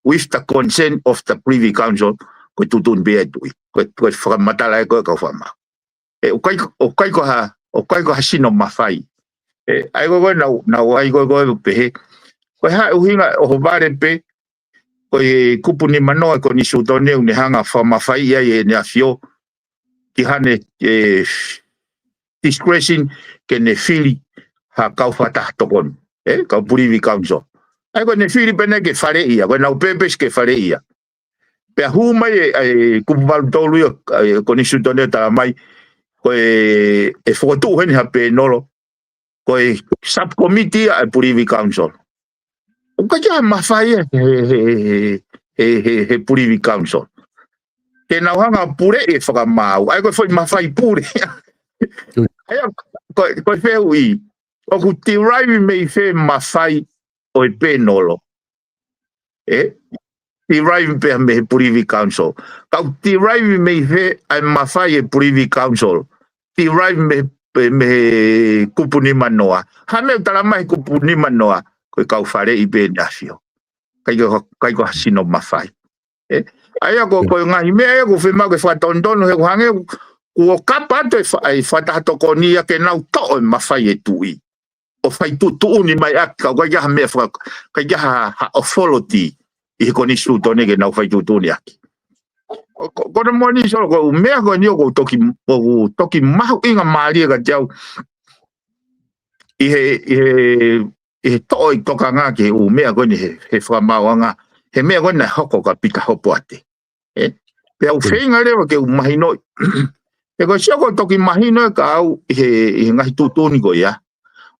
with the consent of the Privy Council. Koe tutun pe ai tui. Koe whakamatala e koe kau whamau. O kai ko ha sino mawhai. Ai koe nau ai koe pehe. Koe hae uhinga o vare pe. Koe kupuni manoa ko ni sutone une hanga whamawhai ia e ne a fio. Ki hane discretion ke ne whiri ha kau whatah tokon. Kau Privy Council. Ai koe ne whiri pene ke whare ia. Koe nau pepes ke whare ia. Pea hu mai kupu palu tolu ia ko ni sutone tala mai. Koe e whakatu heni ha pe nolo. Koe subcommittee a Privy Council. O ka kia mawhai he Privy Council. Ke nau hanga pure e whakamau. Ai koe whai mawhai pure. Ai koe wheu I. O ku tiraiwi mei whe mawhai o e pe nolo. Tiraiwi pe me he Privy Council. Kau tiraiwi mei whe ai mawhai e Privy Council. Tiraiwi me kupuni manoa. Hame tala mai kupuni manoa. Koe kau whare I pe nasio. Kai ko hasino mawhai. Ai ako koe ngahi mea ko whema koe whatondono he kuhange kua kapato ai whatato konia ke nau to'o mawhai e tui. O whai tutuuni mai aka kai jaha mea kai jaha authority I he koni sutone ke nau whai tutuuni aki. Kona moni solo ko mea ko ni ko toki mahu inga maria ka jau I toi toka ngā ke mea ko ni he whamauanga he mea ko na hoko ka pika hopo ate. Pea u whenga rewa ke mahino e ko sioko toki mahino e ka au he ngahi tutuni ko ia.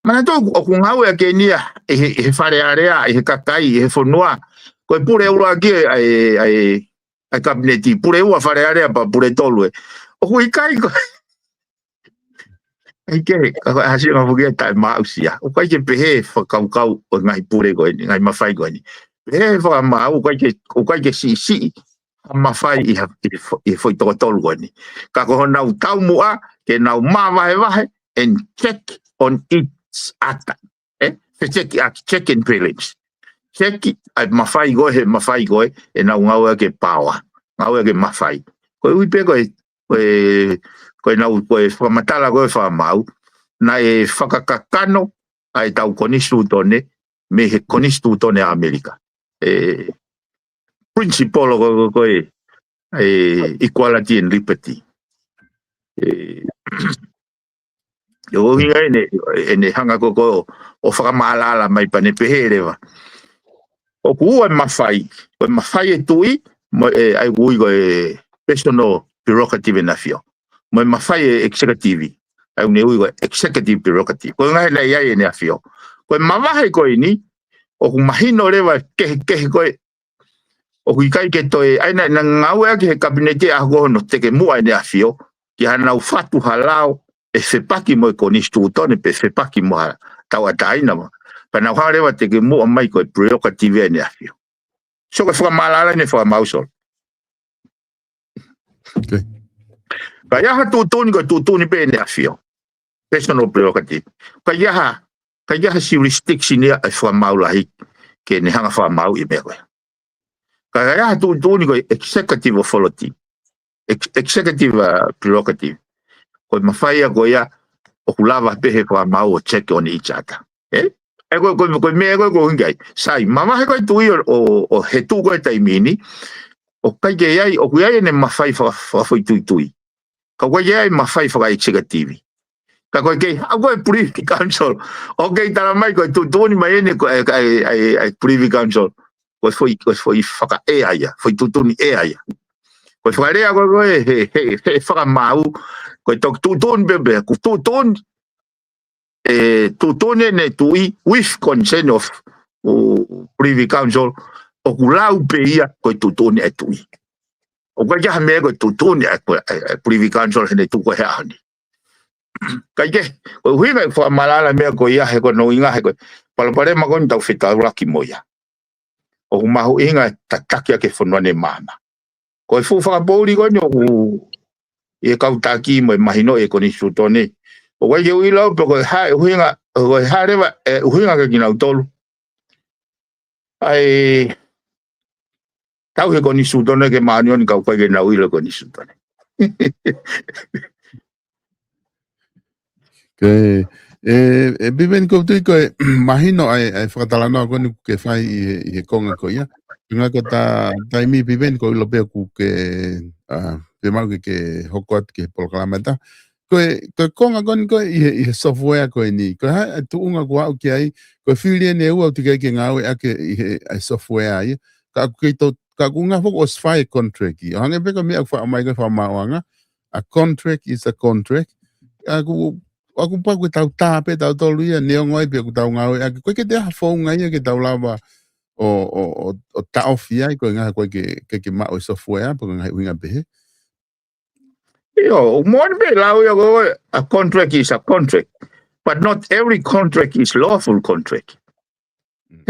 Mana tō o kungau e ke nia he wharearea he kakai he whanua ko e pure ura ki ai kabineti pure ua wharearea pa pure tolu e. O hui kai ko ai ke hasi ngā whukia tai mausia. O kai ke pehe whakaukau o ngai pure ko ni, ngai mawhai ko ni. Pehe whakamau o kai ke si mawhai I whai toko tolu ko ni. Ka koho nau tau mua ke nau mawahe and check on its ata. Check and balance. Check ai mawhai koe he mawhai koe e nau ngau ke pawa. Ngau ke mawhai. Koe uipe koe nau koe whamatala koe whamau, na e whakakakano ai tau konistutone me he konistutone Amerika. Principle koe equality and liberty. o hinga ene hanga ko o whakamaalala mai pane pehere wa. O kua mawhai e tui, ai ui ko e personal prerogative na fio. Mai mawhai e executive, ai une ui ko executive prerogative. Ko ngai nei ai ene a fio. Ko mawahe ko ini, o ku mahino rewa kehe ko o ku ikai ke toi, ai na ngau ea ke he kabinete a hono teke mua ene a fio, ki hanau fatu halao, e whepaki mo e konistu utone, pe whepaki mo ha tau ataina mo. Pana harewa teke mua mai ko e prerogative ene a fio. So ka whakamalala ne whakamausol. Okay. Ka iaha tūtūni ko tūtūni pe ene a fio. Personal prerogative. Ka iaha jurisdiction ia e whakamaulahi ke ne hanga whakamau I mea koe. Ka iaha tūtūni ko executive authority. Executive prerogative. Ko mawhaia ko ia o kulawa pehe whakamau o check on each other. Ko mea ko hingai. Sai, mamahe ko tui o he tū ko e taimini, o kai ke iai, o kui ai ne mawhai whawhai tui. Ka koe iai mawhai whaka executive. Ka koe kei, a koe privy council. O kei tala mai koe tūtūni mai ene koe privy council. Koe foi whaka e aia, foi tūtūni e aia. Koe whakarea koe he whaka mau, koe tok tūtūni bebe, ko tūtūni, tūtūni ne tui with consent of privy council, o kulau pe ia koe tūtūni e tui. O koe kia mea koe tūtūni e privy council hene tūko he ahani. Kai ke, koe huinga I whamalala mea koe ia he koe no inga he koe, palapare ma koe tau whetauraki mo ia. O mahu inga tatakia ke whanuane mama. Koe fu whakapouri koe ni o e kautaki mo e mahino e koni sutone. O koe ke uilau pe koe hae huinga, koe harewa huinga ke kina utolu. Ai tau he koni sutone ke maanioni kau koe ke na uila koni sutone. Ke bimen ko tui ko mahino ai whakatalanoa ko ni ke whai I he konga ko ia. Nga ko taimi bimen ko ilo pia ku ke pe mau ke hokot ke polkalamata. Ko konga ko ni ko I he software ko ni. Ko ha tu unga ko au ki ai ko filie ne ua tu ke ngau ake I he software ai. Ka ku to ka ku nga fo os fai contract I. Hange pe ko mi ak fa mai ko fa mawanga. A contract is a contract. Aku pa ko tau tape tau tolu ia neongo ai pe ko tau ngau ake ko ke te hafonga ia ke tau lava o ta ofia ko nga ko ke ma o software po nga winga be. Yo, mon be lau yo go a contract is a contract, but not every contract is lawful contract.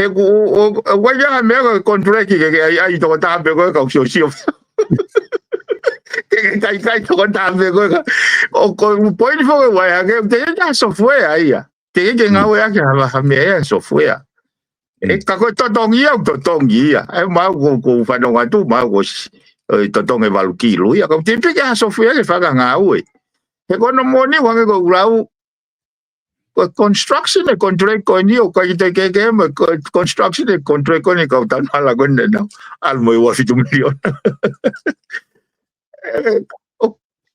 He ko wa ya me ko contract ke ai to ta be ko ka sio. Kai to ta be ko o ko point fo wa ya ke te ya software ai ya. Te ke nga wa ke ha me ya software. E ka ko to tongi ya. Ai ma ko fa no tu ma ko to tongi valuki lu ya ko te pe ke software ke fa nga ue. He ko no mo ni wa ko lau construction e contract ko ni o ka te ke construction e contract ko ni ka tan hala ko ne no. Al mo wa fitu million.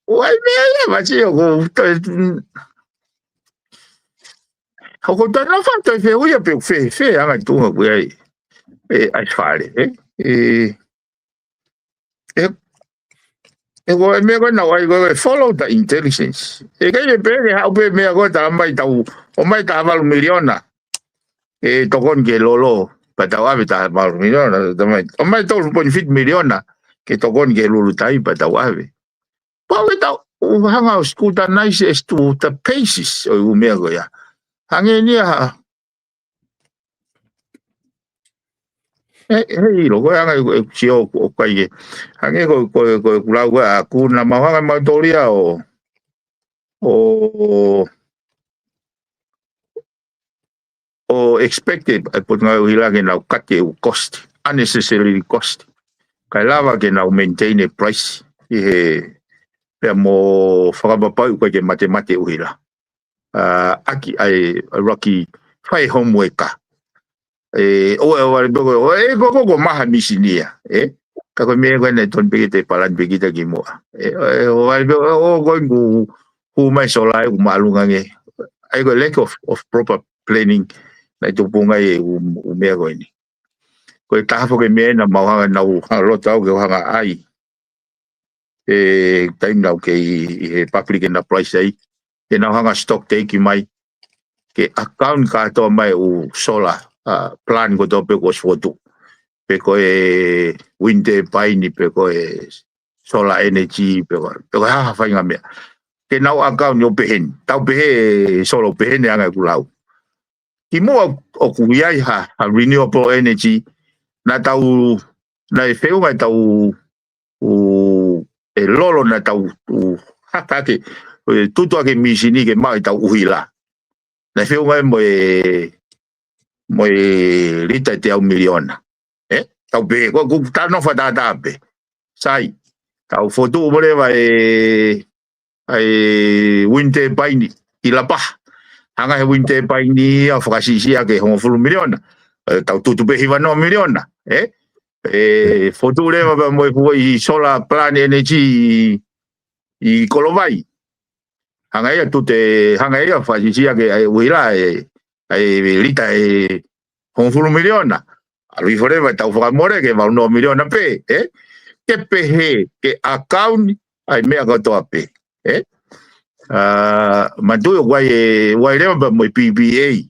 Wai me ya ma si ko ko tan la fa te fe u ya pe fe anga tu ko ai ai fare ko me ko na wai ko follow the intelligence ke pe ha pe me ko ta mai tau o mai ta val miliona to kon ke lolo pa ta wa ta val miliona ta mai o mai to po fit miliona ke to kon ke lulu tai pa ta wa pa we ta o hanga skuta nice to the paces o me ko ya hange ni ha hey lo ko anga si o kai hange ko kula ko aku na ma ma toria o expected put nga hila ke na kate cost unnecessary cost kai lava ke na maintain a price pe mo whakapapa ko ke mate uhila aki ai rocky fai homework ko maha misinia ka ko me ko ne ton pegite palan pegita ki mo o ko mai solai ku malunga nge ai ko lack of proper planning na tu punga e u mea ko ni ko ta fo ke me na mau hanga na u lo tau ke hanga ai e time now ke e public na price ai ke na hanga stock take mai ke account ka to mai u solar plan ko to pe ko foto pe ko e wind paini pe ko e solar energy pe ko ha fa nga me ke na account yo pe hen tau pe solo pe hen nga ku lau ki mo o ku ia ha renewable energy na tau na e feu mai tau u e lolo na tau u hata ke tutu ke misini ke mai tau uhila na feu mai mo lita te au miliona tau be ko ta no fa da be sai tau foto mo le vai ai winter paini ila pa hanga he winter paini a frasisi ke ho fulu miliona tau tutu be hiva no miliona foto le mo i solar plan energy i kolovai hanga ia tute hanga ia frasisi ke wila lita ho fulu miliona alwi foreva tau fa more ke va no miliona pe ke pe ke account ai mea ko to pe mandu wai le ba mo PBA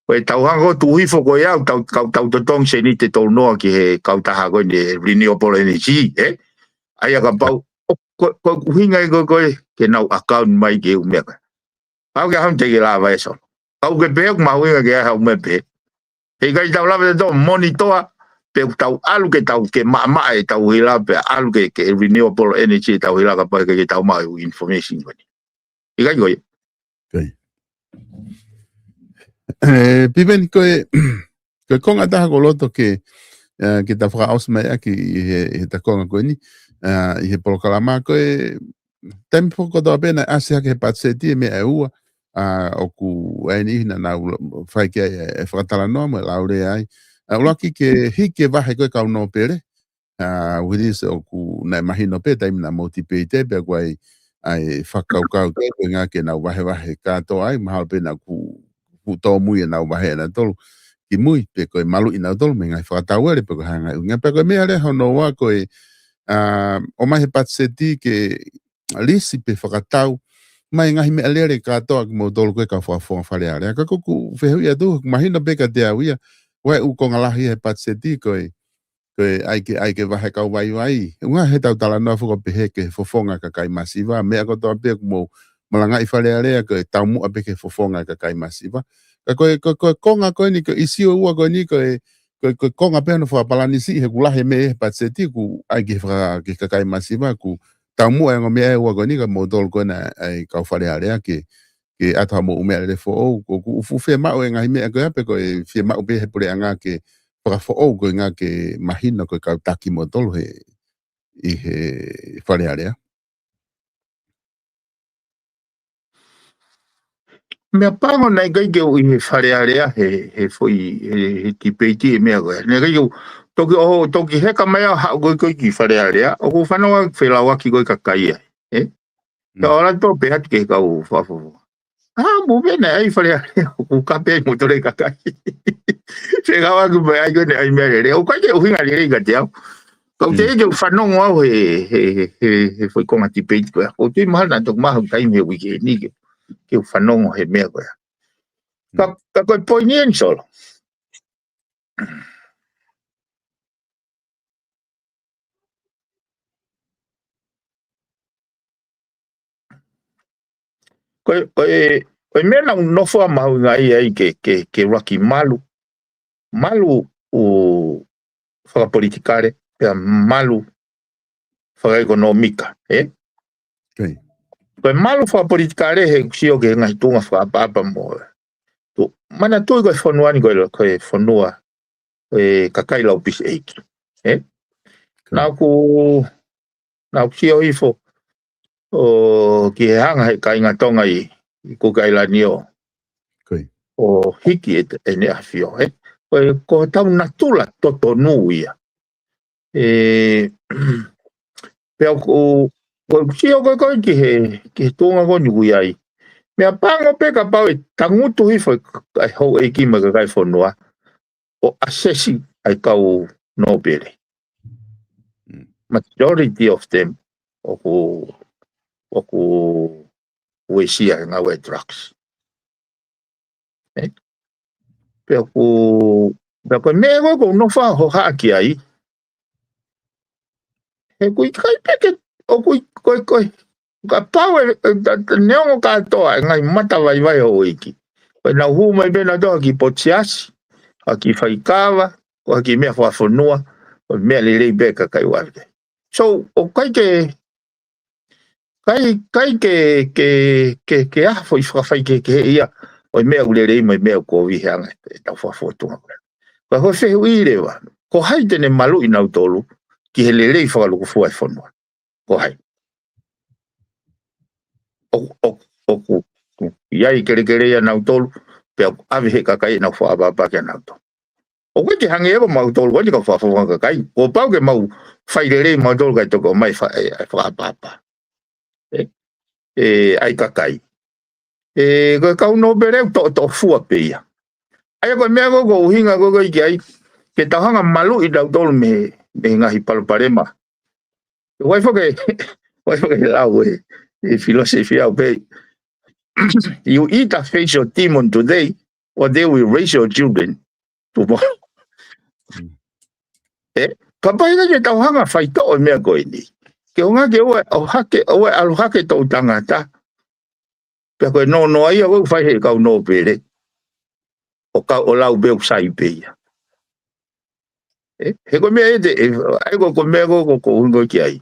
ko tau hango tu hifo ko ya tau tong se ni te tau no ki kau ta ha ko ni renewable energy ai ka pau ko hinga ko ke nau account mai ke mea au ke ham te ke la va eso au ke pe ma winga ke ha me pe e kai tau la to monitor pe tau alu ke tau ke ma e tau hila pe alu ke renewable energy tau hila ka pa ke tau ma information ko ni e kai ko piven ko konga ta ko loto ke ta fra aus mai ki ta konga ko ni he PAULA ma ko tempo ko do bena asia ke patseti me eu o ku ai na fai ke fratala no mo laure ai loki ke hike va he ko ka no pere with o ku na imagino pe time na motivate pe guai ai fakau te nga ke na va ka to ai mahal pe na ku to mui na va he na to ki mui pe ko malu ina to me ngai fratau pe ko hanga nga pe ko me ale no wa ko o mai patseti ke lisi pe fakatau mai ngahi me alere ka to mo dolo ko ka fa fale ale ka ku fe ia do imagino pe ka te awia wa u ko ngalahi he patseti ko ai ke va ka vai nga he tau tala no fu ko pe ke fofonga ka kai masiva me ko to pe mo malanga i fale ale ka tau mu pe ke fofonga ka kai masiva ko konga ko ni ko isi o ko ni ko konga pe no fa palani si he kula he me patseti ku ai ke fra ke ka kai masiva ku tau mu ngo me o ko ni ka modol ko na ai ka fale ale ke ata mo me ale fo ko fu fe ma o nga me ko pe ko fe ma o be he pure anga ke para fo o ko nga ke mahina ko ka taki modol he i he fale ale me pango na kai ke o he fare area he foi he tipeti me ko ne kai toki he ka mai ha ko ki fare area o ko fano fe la wa ki ko ka kai ka ora to pe hat ke ka o fa fo mo be na ai fare area o ka pe mo to le ka kai se ga wa ku be ai ko ne ai me le o ka ke o hinga le ka te ko te ke fano wa he foi ko ma tipeti ko o te mal na to ma kai me wi ke ni ke whanongo he mea koea. Ka koe poinien solo. Koe mea nau nofua mahu ngai ai ke raki malu. Malu o whakapolitikare, pia malu whakaekonomika, Koe malu whakapolitikare he kusio ke ngai tunga whakapapa mo. Mana tui koe whanuani koe whanua kakai lau pisi eiki. Nau kusio hifo ki he hanga he kainga tonga i kukaila nio o hiki e ne awhio. Ko tau natula toto nuia. Pea ko kusio koe ki he tunga koni kui ai. Mea pango pe ka pau e tangutu hi foi ai ho e ki ma ka kai fonua. O assessing ai kau no pere. Majority of them oku wesia nga we drugs. Pe ko mego ko no fa ho ha ki ai. He kui kai peke o kui ka pau e neongo ka toa ngai mata vai o iki. Pe na hu mai bena do ki potsiasi, aki faikawa, o aki mea FATUFONUA, o mea lelei beka kai wake. So o kai ke foi fai ke ia o mea ulelei mai mea ko vi hanga e tau FATUFONUA. Ka ho fe uire wa. Ko hai tene malu i nau tolu ki he lelei whakaluku fua e whanua. Ko hai. O iai kere ia nau tolu pe ave he kakai nau whaababa ke nau tolu. O koe te hange ewa mau tolu wani ka whaafonga kakai. Ko pau ke mau whai lelei mau tolu kai toko mai whaababa. Ai kakai. Koe kau no bereu to fua pe ia. Ai koe mea ko uhinga ko iki ai ke tahanga malu i nau tolu me ngahi paloparema. Wai whake lau philosophy au pe. You either face your demon today or they will raise your children tomorrow. Ka pai ka tau hanga whai to o mea koe ni. Ke honga ke oe alu hake tau tangata. Pea koe no ai a wau whai he kau no pere. O kau o lau beu sai peia. He koe mea ete, ai koe mea ko hungo ki ai.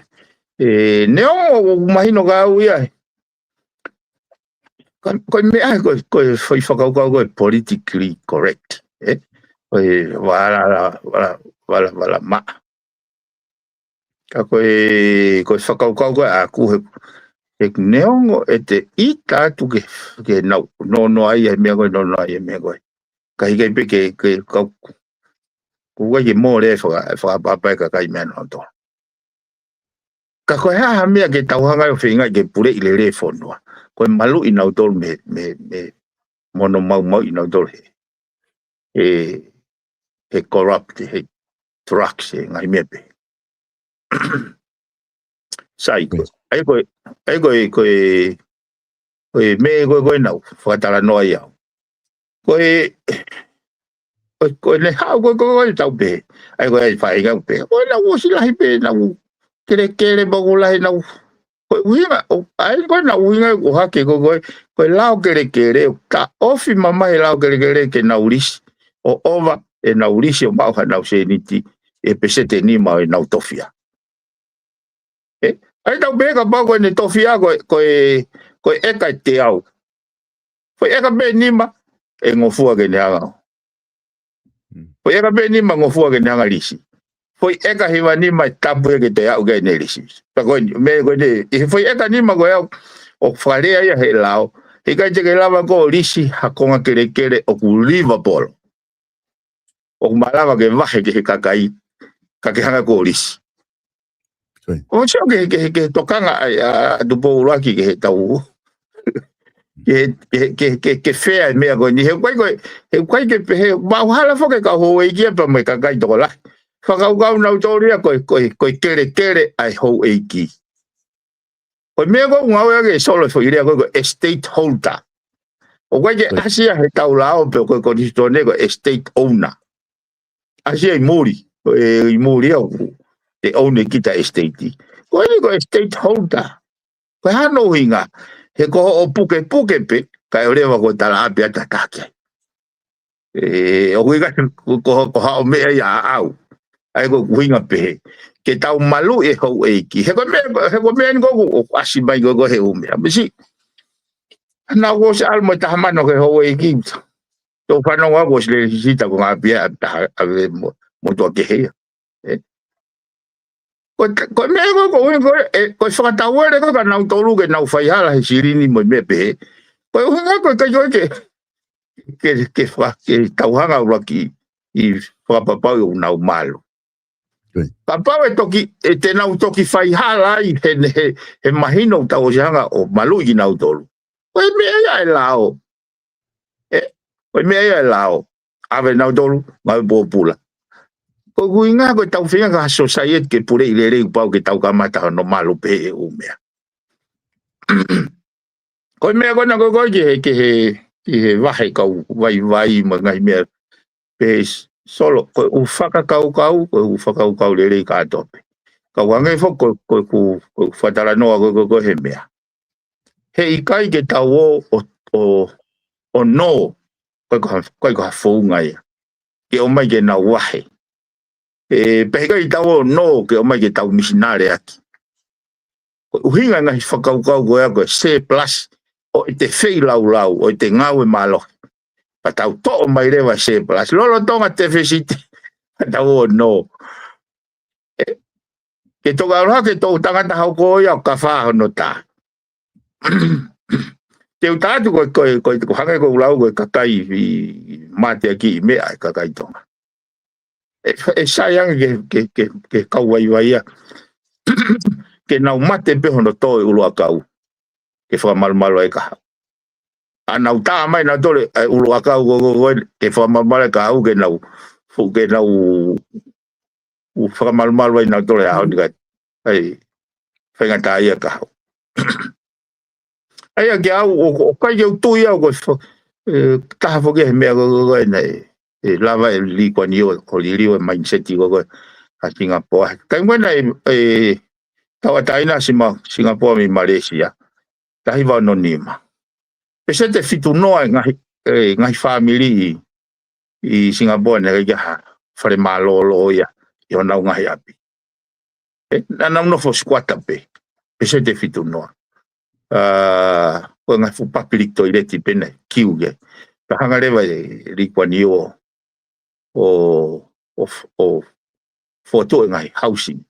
Neo o mahino ka au ia. Koe mea koe whai whakaukau koe politically correct. Koe wala maa. Ka koe whakaukau koe a kuhe. E neongo e te i tātu ke no ai e mea koe, no ai e mea koe. Ka hikai pe ke kau kua ke mō re whakapapai ka kai mea no tō. Ka koe haha mea ke tauhanga o whingai ke pure i le re whonua. Koe malu i nau tōru me mono mau i nau tōru he corrupt, he drugs, he ngai mea pe. Sai koe. Ai koe me koe nau, whakatala noa i au. Koe ne hao koe tau pe. Ai koe ai whainga pe. Koe nau osi lahi pe, nau kere mogo lahi nau. Koe uhinga, ai koe nau uhinga o hake koe lao kere, ka ofi mama he lao kere ke nau risi. O ova e nau risi o mauha nau se niti e pesete ni mau e nau tofia. Ai tau peka pao koe ne tofia koe eka te au. Koe eka pe nima e ngofua ke ne hanga. Koe eka pe nima ngofua ke ne hanga risi. Koe eka hiwa nima tapu ke te au ke ne risi. Koe ne, koe eka nima koe au o wharea ia he lao. He kai teke lava ko risi hakonga kere o ku Liverpool. O ku malava ke vahe ke he kakai. Kakehanga ko risi. O seo ke tokanga a tupo uraki ke he tau. Ke fea mea koe ni. He kwai ke he mauhala foke ka hou eikia pa me kakai toko lai. Whakaukau nau tōria koe kere ai hou eiki. Koe mea koe ngau ea ke solo fo irea koe estate holder. O kwai ke asia he tau lao pe koe konistone koe estate owner. Asia i muri au. Te oune kita estate. Koe ni ko estate holder. Koe hano hinga. He koho o puke pe. Kai orewa ko tala api ata takia. O hinga koho hao mea ia au. Ai ko hinga pe. Ke tau malu e hou eiki. He ko mea ni ko asi mai ko he umea. Misi. Nau ko se almo tahamano ke hou eiki. Tau whanonga ko se le sita ko ngā pia ave motua ke hea. Koe mea koe whakatau ere koe ka nau tolu ke nau whaihala he sirini mo mea pehe. Koe uhinga koe ke tauhanga uraki i whakapapau i nau malu. Papau e te nau toki whaihala i he mahino tau o sihanga o malu i nau tolu. Oi mea e lao. Oi mea e lao. Ave nau tolu, ngai popula. Ko kuinga ko tau finga ka society ke pure ilere pau ke tau kamata no malu pe o mea. Ko mea ko na ko ke wahe kau vai mangai mea pe solo ko ufaka kau lere ka tope. Ka wangai fo ko fatala no ko he mea. He ikai ke tau o no ko fo ngai. Ke o mai ke na wahe. Pehika i tau no ke o mai ke tau misinare aki. Uhinga ngai whakau ko ea koe C+, o te whei lau, o te ngau e malo. Pa tau to o mai rewa C+. Lolo tonga te whesiti, pa tau o no. Ke toka roha ke tau tangata hau ko ia o ka whaho no tā. Te utatu ko hangai ko ulau koe kakai i mate aki i mea e kakai tonga. E sayang ke kau waiwaia. Ke nau mate peho no toi ulu akau. Ke whakamalumalo e kaha. A nau tā mai nau tole ulu akau ke whakamalumalo e kaha ke nau whakamalumalo e nau tole a hau ni kai. Ai, whaingata ia kaha. Ai a ke au, o kai au tui au ko taha whoke he mea koe nei. E lava e li kwa ni o li liwa mindset i koe a Singapore. Kai mwena tawa taina Singapore mi Malaysia. Tahi wau no nima. Pese te fitu noa ngai family i Singapore ne kai ha whare malolo ia i o nau ngai api. Na nau no fo squatta pe. Pese te fitu noa. Ko ngai fu public toilet i pene kiu ge. Ta hanga rewa li kwa ni o foto ngai housing.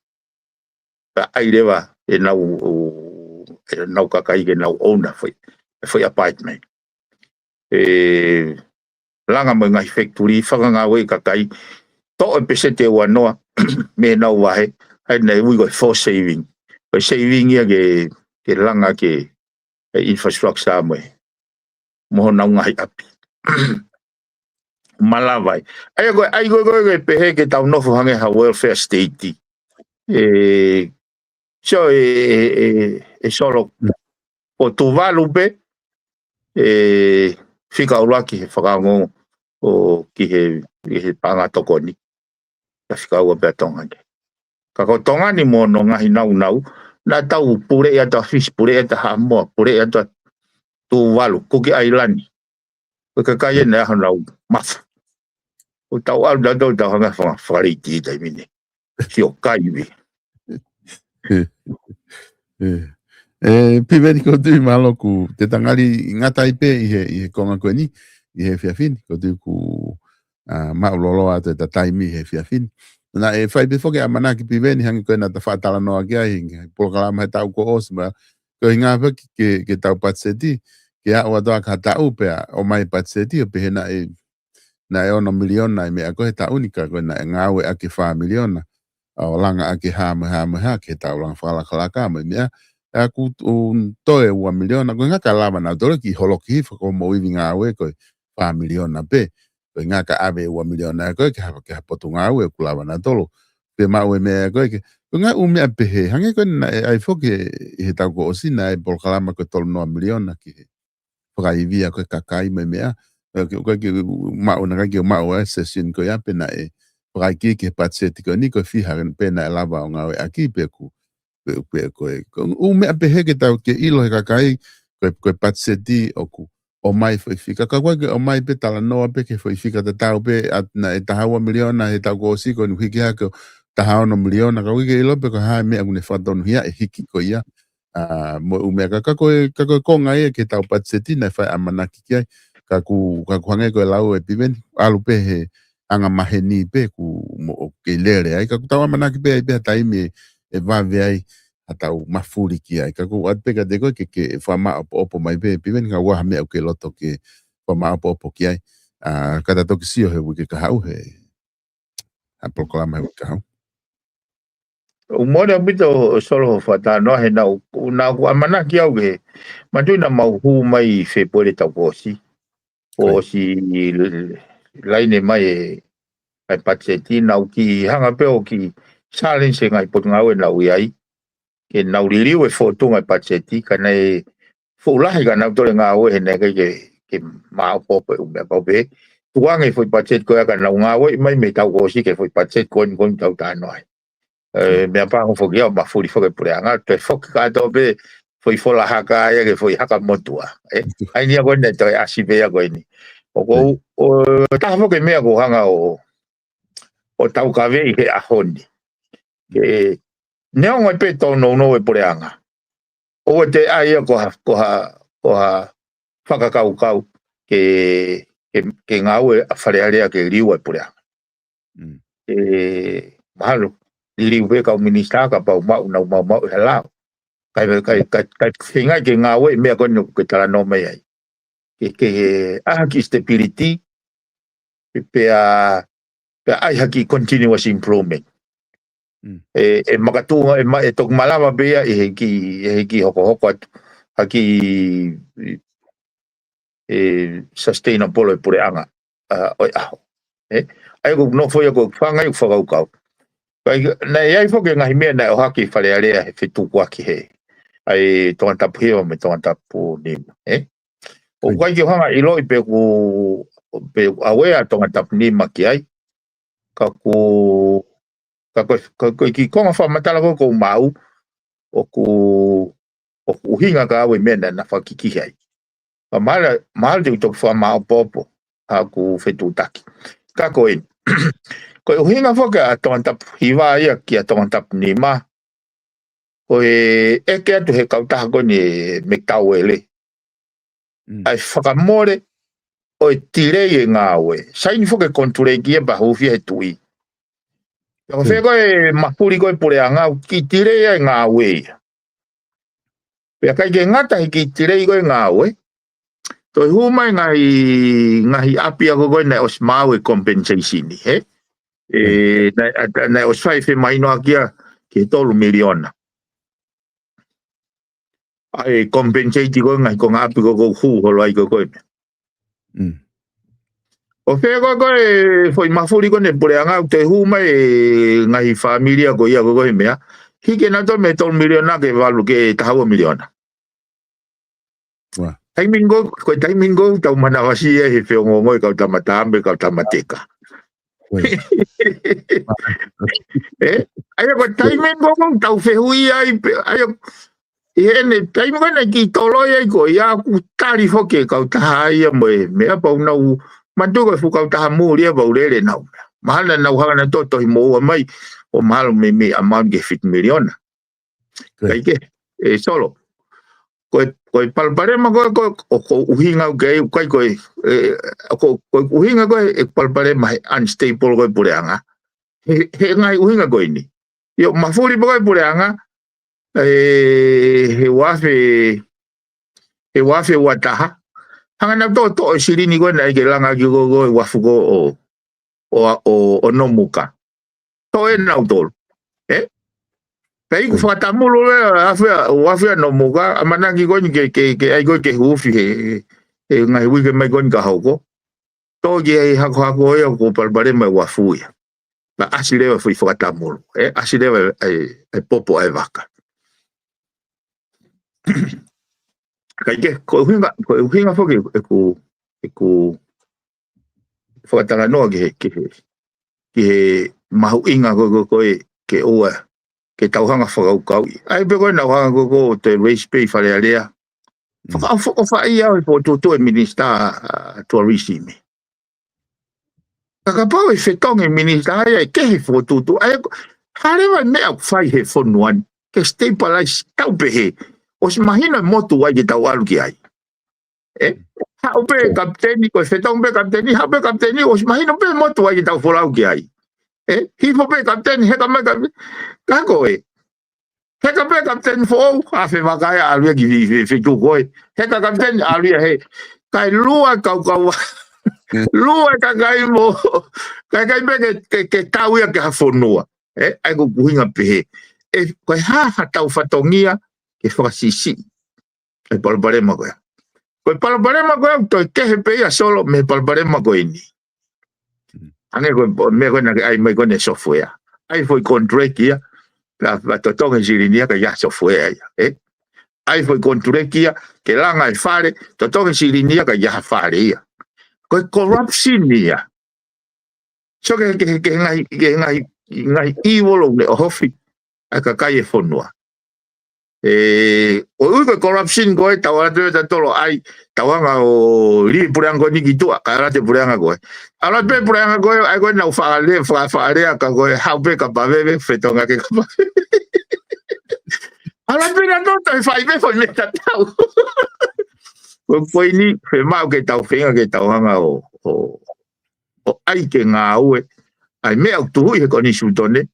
Ta ai rewa e nau kakai ke nau owner foi apartment. Langa mo ngai factory whakanga wei kakai. To e pese te ua noa me nau wahe. Hai nei ui goi for saving. Ko saving ia ke langa ke infrastructure mo e. Moho nau ngai api. Malawai. Ai goi pehe ke tau nofo hange ha welfare state. So solo o Tuvalu pe fika ula ki he whakango o ki he panga tokoni. Ka fika ua pe tonga ke. Ka ko tonga ni mo no ngahi nau na tau pure ia ta fish pure ia ta hamoa pure ia ta Tuvalu Kuki Island. Ko ka kaya na nau mafu. O tau alu da tau hanga whakariti tai mine. Si o kaiwi. Piveni ko tui malo ku te tangari ngata ipe i he konga koe ni, i he whiawhini, ko tui ku maulolo a te taimi he whiawhini. Na e whai pe whoke a manaki piveni hangi koe na ta whaatala noa kia hi polokalama he tau ko osima, ko hi ngā whaki ke tau patseti, ke a ua toa ka tau pea o mai patseti o pehe na e ono miliona i mea koe ta unika koe na e ngāwe ake 4 miliona. O langa ake hama ke tau langa whalakalaka mo i mea. A ku toe ua miliona, koe ngaka lama na tore ki holoki hifa ko mo iwi ngāwe koe 4 miliona pe. Koe ngaka ave ua miliona koe ke hapotu ngāwe ku lama na tolo. Pe maue mea koe ke, koe ngā umea pehe, hange koe na ai whoke he tau ko osina e polkalama koe tolo noa miliona ki he. Whakaivia koe kakai me mea. Koe ke mau na kai o mau session koe ape na e whakaiki ke patseti koe ni koe whiharen pe na e lava o ngāwe aki pe ku. O mea pehe ke tau ke ilo he kakai koe patseti o mai whaifika. Ka koe ke o mai pe tala noa pe ke whaifika te tau pe na e tahaua miliona he tau ko osiko ni hiki hake tahao no miliona. Ka koe ke ilo pe ko hae mea kune whatonu hia e hiki ko ia. Mo umea ka koe konga ia ke tau patseti na whai amanaki kiai. Ka ku hange koe lau e piveni. Alu pe he anga maheni pe ku ke lere ai. Ka ku tau amanaki pe ai pe taimi e vave ai atau mafuri ki ai. Ka ku atpeka te koe ke whama opo mai pe piveni ka waha mea ke loto ke whama opo ki ai. Kata toki sio he wike ka hau he. Apolokalama he wike hau. o mora bito solo fata no he na amana ki au ge matu na mau mai fe pore ta kosi o si laine mai ai patseti na ki hanga pe o ki challenge ngai pot ngau na uai ke na uri we foto ngai patseti kana e fulahi kana to ngau he ne ke ma po pe u me po be tuang e foi patset ko ka na ngau mai me ta kosi ke foi patset kon tau ta noi me apa ko fogia ma furi foge pureanga te fok ka do be foi fola haka ya ke foi haka motua ai ni ko ne to asibe ya ko ni o ta foge me ko hanga o tau ka ve ke a honi ke ne o pe to no e pureanga o te ai ko ha faka kau ke ngau e farearea ke riu e pureanga mahalo liu ve ka ministra ka pa ma una ma hala kai finga ke ngawe me ko no ke tala no me ai ke ki stability pe ai haki continuous improvement makatu tok malama be ki hoko haki sustainable pure anga oi ai ko no foi ko fanga i fo Kai na ai fo ke ngai me na o haki fale ale fe tu kwa ki he ai to anta pio me to anta pu ni o kai ki hanga i loi pe awe a to anta ni ma ki ai ka ki ko fa matala ko mau o hinga ka awe me na fa ki ai pa mal de to fa mau popo a ku fe tu taki ka ko ko hinga fo ka to anta hiwa ia ki to anta ni ma ko e ke atu he kauta ko ni me tauele ai whakamore o tire e ngawe saini fo ke konture ki e bahufi e tui ko fe ko e mapuri ko e pureanga ki tire e ngawe pe kai ke ngata ki tire ko e ngawe to huma ngai apia ko na osmawe compensation ni he na osfai fe mai no akia ke tolu miliona ai compensate ko ngai ko ngapi ko hu holo ai ko o fe ko foi mafuri ko ne pureanga te huma ngai familia ko ia ko mea hike na to me tol miliona ke valu ke tawo miliona timing go tau mana wasi he fe ngoi ka tamatambe ka tamateka ayo ko timing go tau fe hui ai ayo ene timing ko na ki tolo ai ko ya ku tari fo ke ka ta ai me apa na mantu ko fu ka ta mu ria ba ure na mahala na ha na to mo mai o mal me amount ge fit miliona kai ke solo ko palpare ma ko uhinga ke kai ko uhinga ko palpare ma unstable ko pureanga he ngai uhinga ko ini yo mafuri ko pureanga he wafe wataha hanga na to sirini ko na ke langa ki ko wafu ko o nomuka to e na utol Kai ku fatamulo afia no muga amana ki gon ke ai go ke hufi he ngai wi ke mai gon ka hoko to ge ha ko yo ko palbare mai wafu ya ba asile wa foi fatamulo asile ai popo ai vaka kai ke ko hinga fo ke ku fatala no ke mahu inga ko ke oa ke tauhanga whakau ai pe koe na whanga ko te race pay whare alea whakau whai au po tutu e minister tourism kakapau e whetong e minister ai ke he whotutu ai harewa mea whai he whonuan ke stabilize tau pehe o si mahina motu ai ke tau alu ki ai hau pe kapteni ko whetong pe kapteni hau pe kapteni o si mahina pe motu ai ke tau wholau ki ai hifo pe kapteni heka mai kapteni kako heka pe kapten fo a fe makaya alwe ki fe tu koi heka kapten alwe he kai lua kau lua kai mo kai pe ke tau ya ke hafonua ai ko kuhinga pe koe ha tau whatongia ke whakasisi. E palaparema koe. Koe palaparema koe toi kehe peia solo me palaparema koe ni. Ange koe me koe nake ai mai koe ne software. Ai foi contract ia. La totonga sirinia ka ya software ia. Ai foi contract ia ke langa e fare totonga sirinia ka ya fare ia. Koe corruption ia. So ke ngai iwolo le ohofi aka kai e fonua. O uko corruption koe tawa te tolo ai tawanga o li purango ni gitu akala te puranga koe. Ala pe puranga koe ai koe na faale aka koe haupe ka paveve fetonga ke ka. Ala pe na tota fai pe foi meta tau. Koe ni fe mau ke tau fenga ke tawanga o ai ke ngā ue, ai mea utuhu i he koni sutone,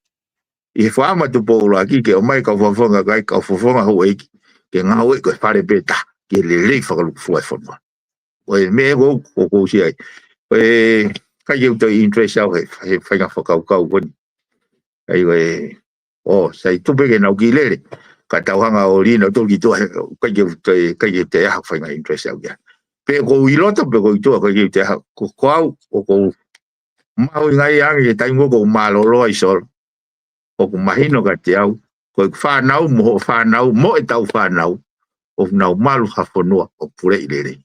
i he whaama tu pōula ki ke o mai kau whafonga kai, kau whafonga hau eiki, ke ngā ue koe whare pēta, ke le lei whakaluku fuai whanua. Oe mea kou kou si ai. Oe kai eu toi interest au he whainga whakaukau koni. Ai oe, sai tupe ke nau ki lere, ka tauhanga o rina tō ki tua, kai eu te aha whainga interest au kia. Pe kou ilota, pe kou itua, kai eu te aha, ko au, o kou mau ngai angi e taingo ko malolo ai sol. O ku mahino ka te au. Ko whanau mo e tau whanau. O nau malu hafonua o pure i lere.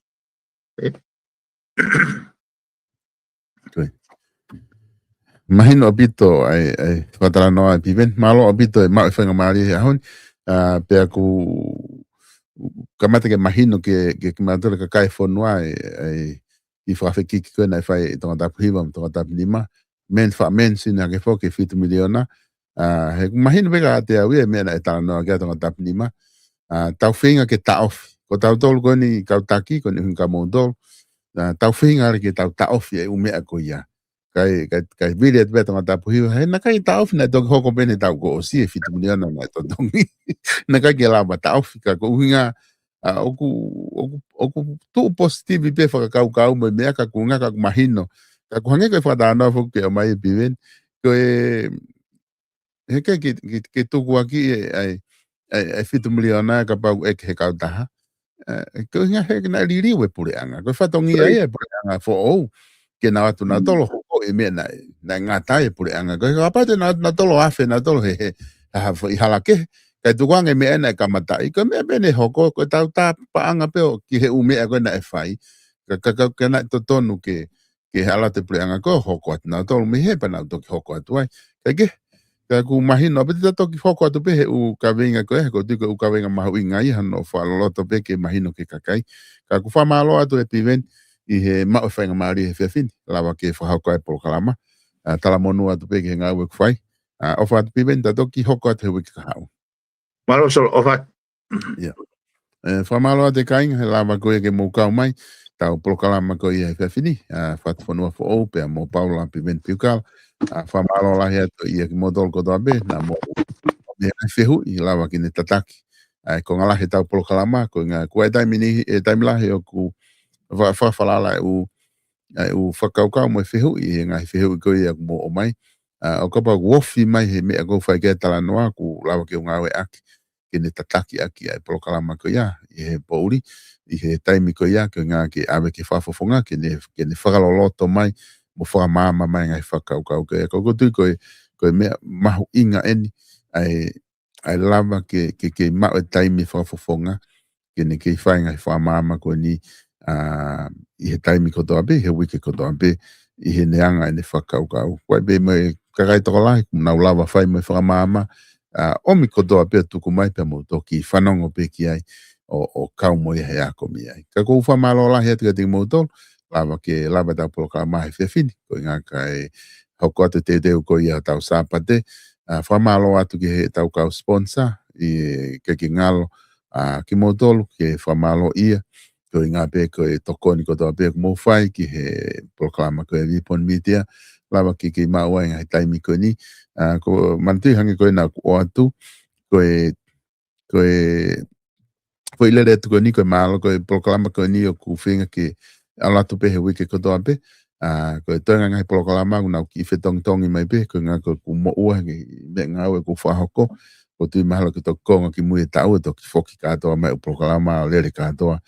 Mahino apito ai whatara noa piven. Malo apito e mau e whainga maari e ahon. Pea ku kamata ke mahino ke matura ka kai whanua i whawhekiki koe nei whai tonga tapu hiwa, tonga tapu lima, men sina ke whoke 50 miliona. He mahino peka te au e mea e tala noa kia tonga tapu lima. Tau whinga ke taofi. Ko tau tolu koe ni kautaki, koe ni hunka mou tolu. Tau whinga ke tau taofi e umea ko ia. Kai vile e te tonga tapu hiwa. He na kai taofi na toki hoko pene tau ko o si e 50 miliona na totongi. Na kai ke lama taofi ka ko uhinga oku tu positivi pe whakakau mo mea ka kunga ka mahino ka kuhange koe whakatana whu ke o mai piven koe heke ke tuku aki ai 50 miliona ka pau ek he kautaha koe hinga heke na liriwe pureanga koe whatongi ai e pureanga fo ou ke na watu na tolo hoko e mea na ngatai e pureanga koe kapate na tolo afe na tolo he i halake kai tukuange mea na kamatai, ka mea bene hoko, ko tau tā paanga peo ki he umea koe na e whai, ka na totonu ke hala te pureanga koe hoko atu nā tolu, me he pa nau toki hoko atu ai. Ka ku mahino, apeti ta toki hoko atu pe he u kawenga koe, ko tuko u kawenga mahu inga iha no whaloloto pe ke mahino ke kakai. Ka ku whamalo atu e piven, i he mau whainga maari he whiawhini, lawa ke whahauko e polokalama, tala monu atu pe ke he ngā ue kuwhai, ofa atu piven, ta toki hoko atu he wiki ka hau. Malo solo ofa. Yeah. Whamalo te kainga, he lava koe ke moukau mai, tau polokalama koe i whiawhini, FATUFONUA fo ou, pea mo PAULA PIVENI PIUKALA, whamalo lahi atu i e ki modol kotoa be, na mo me ai whehu i lava ki ne tataki. Ko ngā lahi tau polokalama, ko ngā kua e taimi lahi o ku whawhalala u whakaukau mo e whehu i e ngai whehu i koe i mo o mai. O kapa wofi mai he mea kou whai kia tala noa, ku lawa ki o ngāwe aki. Kene tataki aki ai polokalama ko ia i he pouri i he taimi ko ia ke ngā ke awe ke whafofonga kene whakaloloto mai mo whakamama mai ngai whakaukau ke ia kokotui koe mea mahu inga eni ai lava ke mau e taimi whafofonga kene ke whai ngai whamama ko ni i he taimi kotoa be he wiki kotoa be i he neanga ene whakaukau koe be me kakai toko lai nau lava whai mai whakamama omi kotoa pia tuku mai pia mo toki whanongo pe ki ai o kau mo he ako mi ai. Ka kou whamalo lahi atu ka tiki mo tolu, lava tau poloka mahi whiawhini, ko ngā kai hoko atu te teu ko ia tau sāpate, whamalo atu ki he tau kau sponsor, i ke ki ngalo ki mo tolu, ke whamalo ia, ko ngā pe ko e tokoni kotoa pe ko mo whai, ki he poloklama ko e Vipon Media, lava ki maua ngā he taimi ko ni, ko mantu hangi koe nā o atu koe lere atu koe ni koe mālo koe polokalama koe ni o ku whinga ke alatu pe he wike kotoa pe koe toenga ngai polokalama nau ki whetongtongi mai pe koe ngā koe ku mo ua me ngā ue ku whahoko o tui mahalo ki tō konga ki mui tau e tō ki foki katoa mai o proklama o lere katoa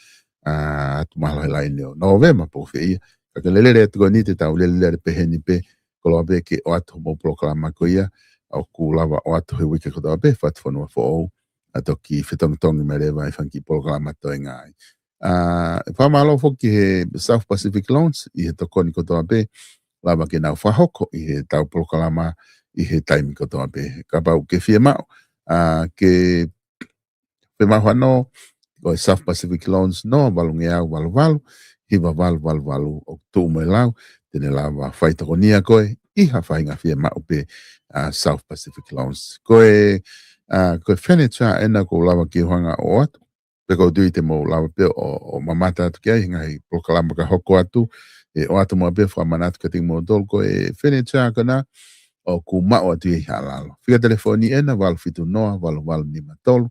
atu mahalo he lai neo. Novema po whia, kaka lelere atu ko ni te tau lelere peheni pe, koloa pe ke o atu mo proklama ko ia, au ku lava o atu he wike kotoa pe, fatufonua fo ou, ato ki whetongtongi me rewa e whanki proklama to e ngai. Whamalo foki he South Pacific Loans, i he tokoni kotoa pe, lava ke nau whahoko i he tau proklama i he taimi kotoa pe. Ka pau ke whia mau, ke whemau no, o South Pacific Loans no, walunge au walu, hiwa walu, o tuu mai lau, tene lava whaitakonia koe, iha whainga whia mau pe South Pacific Loans. Koe whenecha ena ko lava ki hoanga o atu, pe ko tui te mo lava pe o mamata atu ki ai, ngai proklama ka hoko atu, o atu mo pe whamanatu ka ting mo tol, koe whenecha kana, o ku mao atu i halalo. Whika telefoni ena, walu fitu noa, walu nima tolu,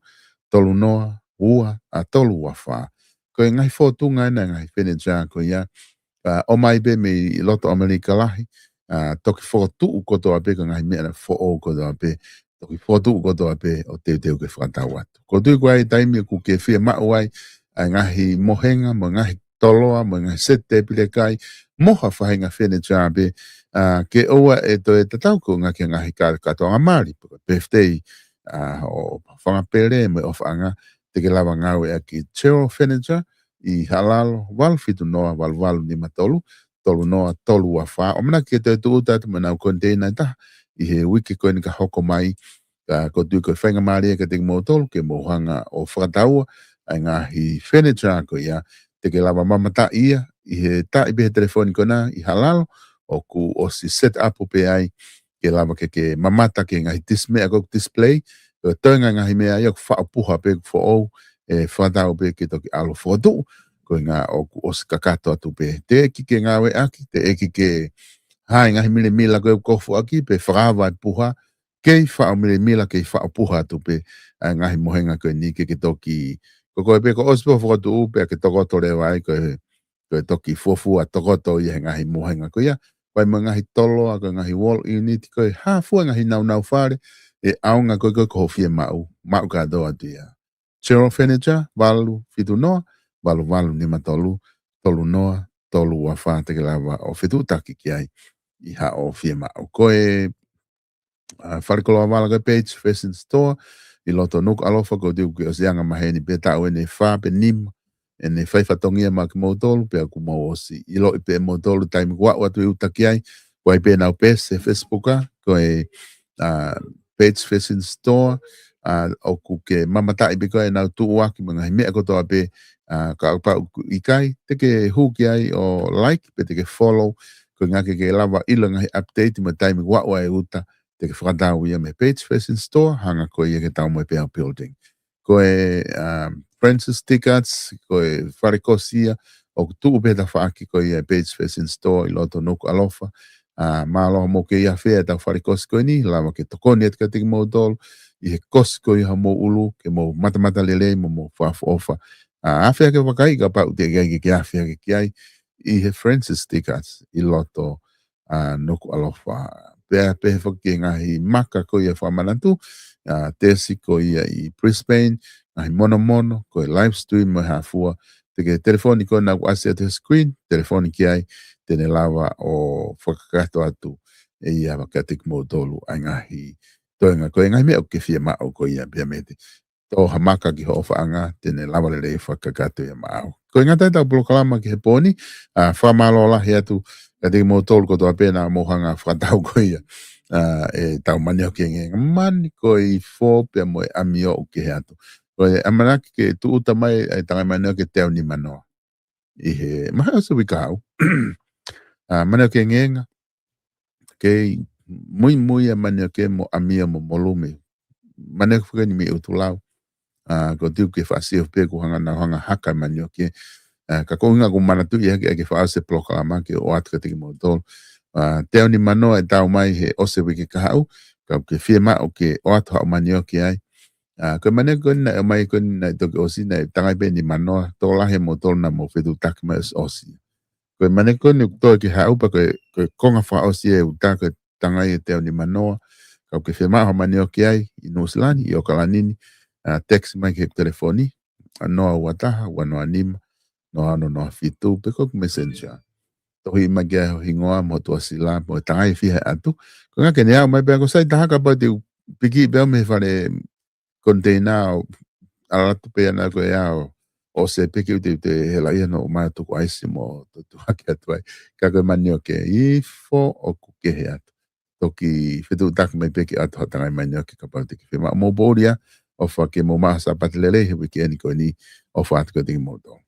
tolu noa, ua, a tolu ua wha. Koe ngai fōtunga ena ngai whenecha ko ia, o mai be me loto Amerika lahi, toki fōtu kotoa pe, ka ngai mea fōo kotoa pe, toki fōtu kotoa pe, o teu ke whakatau atu. Ko tui kwa taimi ku ke whia mao ai, ngahi mohenga, mo ngahi toloa, mo ngahi sete pile kai, moha whahinga whenecha pe, ke oa e to e tatau ko ngaki ngahi katoa mari, birthday, o whangapere, me o whanga, te ke lawa ngau e aki chero whenecha, i halalo, walu fitu noa, walu nima tolu, tolu noa, tolu wa wha, o mana ke te tuutatu me nau konteina ta, i he wiki koe ni ka hoko mai, ko tui koe whainga maria ka te mo tolu, ke mo hanga o whakataua, ai ngahi whenecha ko ia, te ke lawa mamata ia, i he ta i behe telefoni kona, i halalo, o ku o si set up o pe ai, ke lava ke mamata ke ngahi display, ko toinga ngahi mea ia ku whaapuha pe ku whaou, e whatau pe ke toki alo whotu, ko ngā o ku o si kakato atu pe. Te eki ke ngāwe aki, te eki ke hai ngahi mila koe kofu aki, pe whakawa puha, kei whao mila ke whaapuha atu pe, ngahi mohenga koe ni ke toki, ko koe pe ko ospo whakatu upe, ke tokoto rewa ai koe, koe toki fofu a tokoto i he ngahi mohenga koe ia, koe ngahi tolo a koe ngahi wall unit, koe hafua ngahi nau whare, e aunga koe ko hofia mau ka doa tu ia. Chero whenecha, walu fitu noa, walu nima tolu, tolu noa, tolu wa wha te ke lawa o fitu taki ki ai, i ha o fia mau. Koe wharekoloa wala koe page, fashion store, i loto nuk alofa ko diu ki o sianga maheni pe tau ene wha pe nima, ene whaifatongia ma ki mautolu, pe aku mau osi. I lo i pe mautolu taimi kua watu i utaki ai, koe pe nau pese Facebooka, koe page fashion store, o ku ke mamata i biko e nau tuu waki mga hi mea kotoa pe, ka au pau i kai, te ke huki ai o like, pe te ke follow, ko ngake ke lava ilo ngahi update ma taimi kua e uta, te ke whakatau ia me page fashion store, hanga koe ia ke tau mo pe au building. Koe Francis Tickets, koe wharekosia, o tuu peta whaaki koe ia page fashion store, i loto nuku alofa, māloha mo ke ia whea tau wharekosi koe ni, lava ke tokoni et ka tiki mo tolu, i he kosi koe ha mo ulu, ke mo matamata lele, mo whaafofa. Awhea ke wakai ka pau te gai ke awhea ke ki ai, i he Francis Tickets, i loto nuku alofa. Pea pehe whaki ngahi maka koe ia whamanatu, tesi koe ia i Brisbane, ngahi mono, koe live stream mo hafua, te ke telefoni koe na kuasi atu screen, telefoni ki ai, tene lava o whakakato atu, e ia wakatik mo tolu, ai ngahi toenga koe ngahi mea o ke whia mao koe ia pia mete. Tō hamaka ki ho whaanga, tene lawa lere whakakato ia mao. Koe ngatai tau polokalama ki he pōni, whamalo lahi atu, ka tiki mo tolu koto apena mohanga whakatau koe ia. E tau mani o ke ngenga, mani koe i fō pia mo e amio o ke he atu. Koe amanaki ke tu uta mai, ai tangai mani o ke teo ni manoa. I he, maha o se wikau. Mani o ke ngenga, ke mui a mani o ke mo amia mo molume. Mani o ke whakani me utulau. Ko tiu ke whaasio pe ku hanga na hanga haka mani o ke. Ka kounga ku manatu i hake whaase plokalama ke o atu ka tiki mo tolu. Teo ni manoa e tau mai he ose wiki kahau. Ka ke whiema o ke o atu hao mani o ke ai. Ko mani o koni na mai koni na toki osi na tangai pe ni manoa. Tō lahe mo tolu na mo whetu taki mai osi. Ko mani koni tō ke hau pa ko konga wha osi e utaka tangai e teo ni manoa. kau ke whema ho mani o ki ai, I Nusilani, I o kalanini, text mai ke telefoni, noa wataha, wanoa nima, noa ano noa fitu, pe kok messenger. Tohi magia ho hingoa mo tua sila, mo tangai fiha atu. Ko ngā kene au mai pia ko sai tahaka pa te piki beo me whare container alatu pe ana ko ia o se piki te hela ia no mai tuku aisi mo tu hake atu ai. Ka koe mani o ke ifo o kukehe atu. Toki whitu tak mai peki atu hatangai mani o ke kapau tiki whima. Mo boria o whake mo maasa patilele he wiki ani koe ni o whaatu ko tiki mo tō.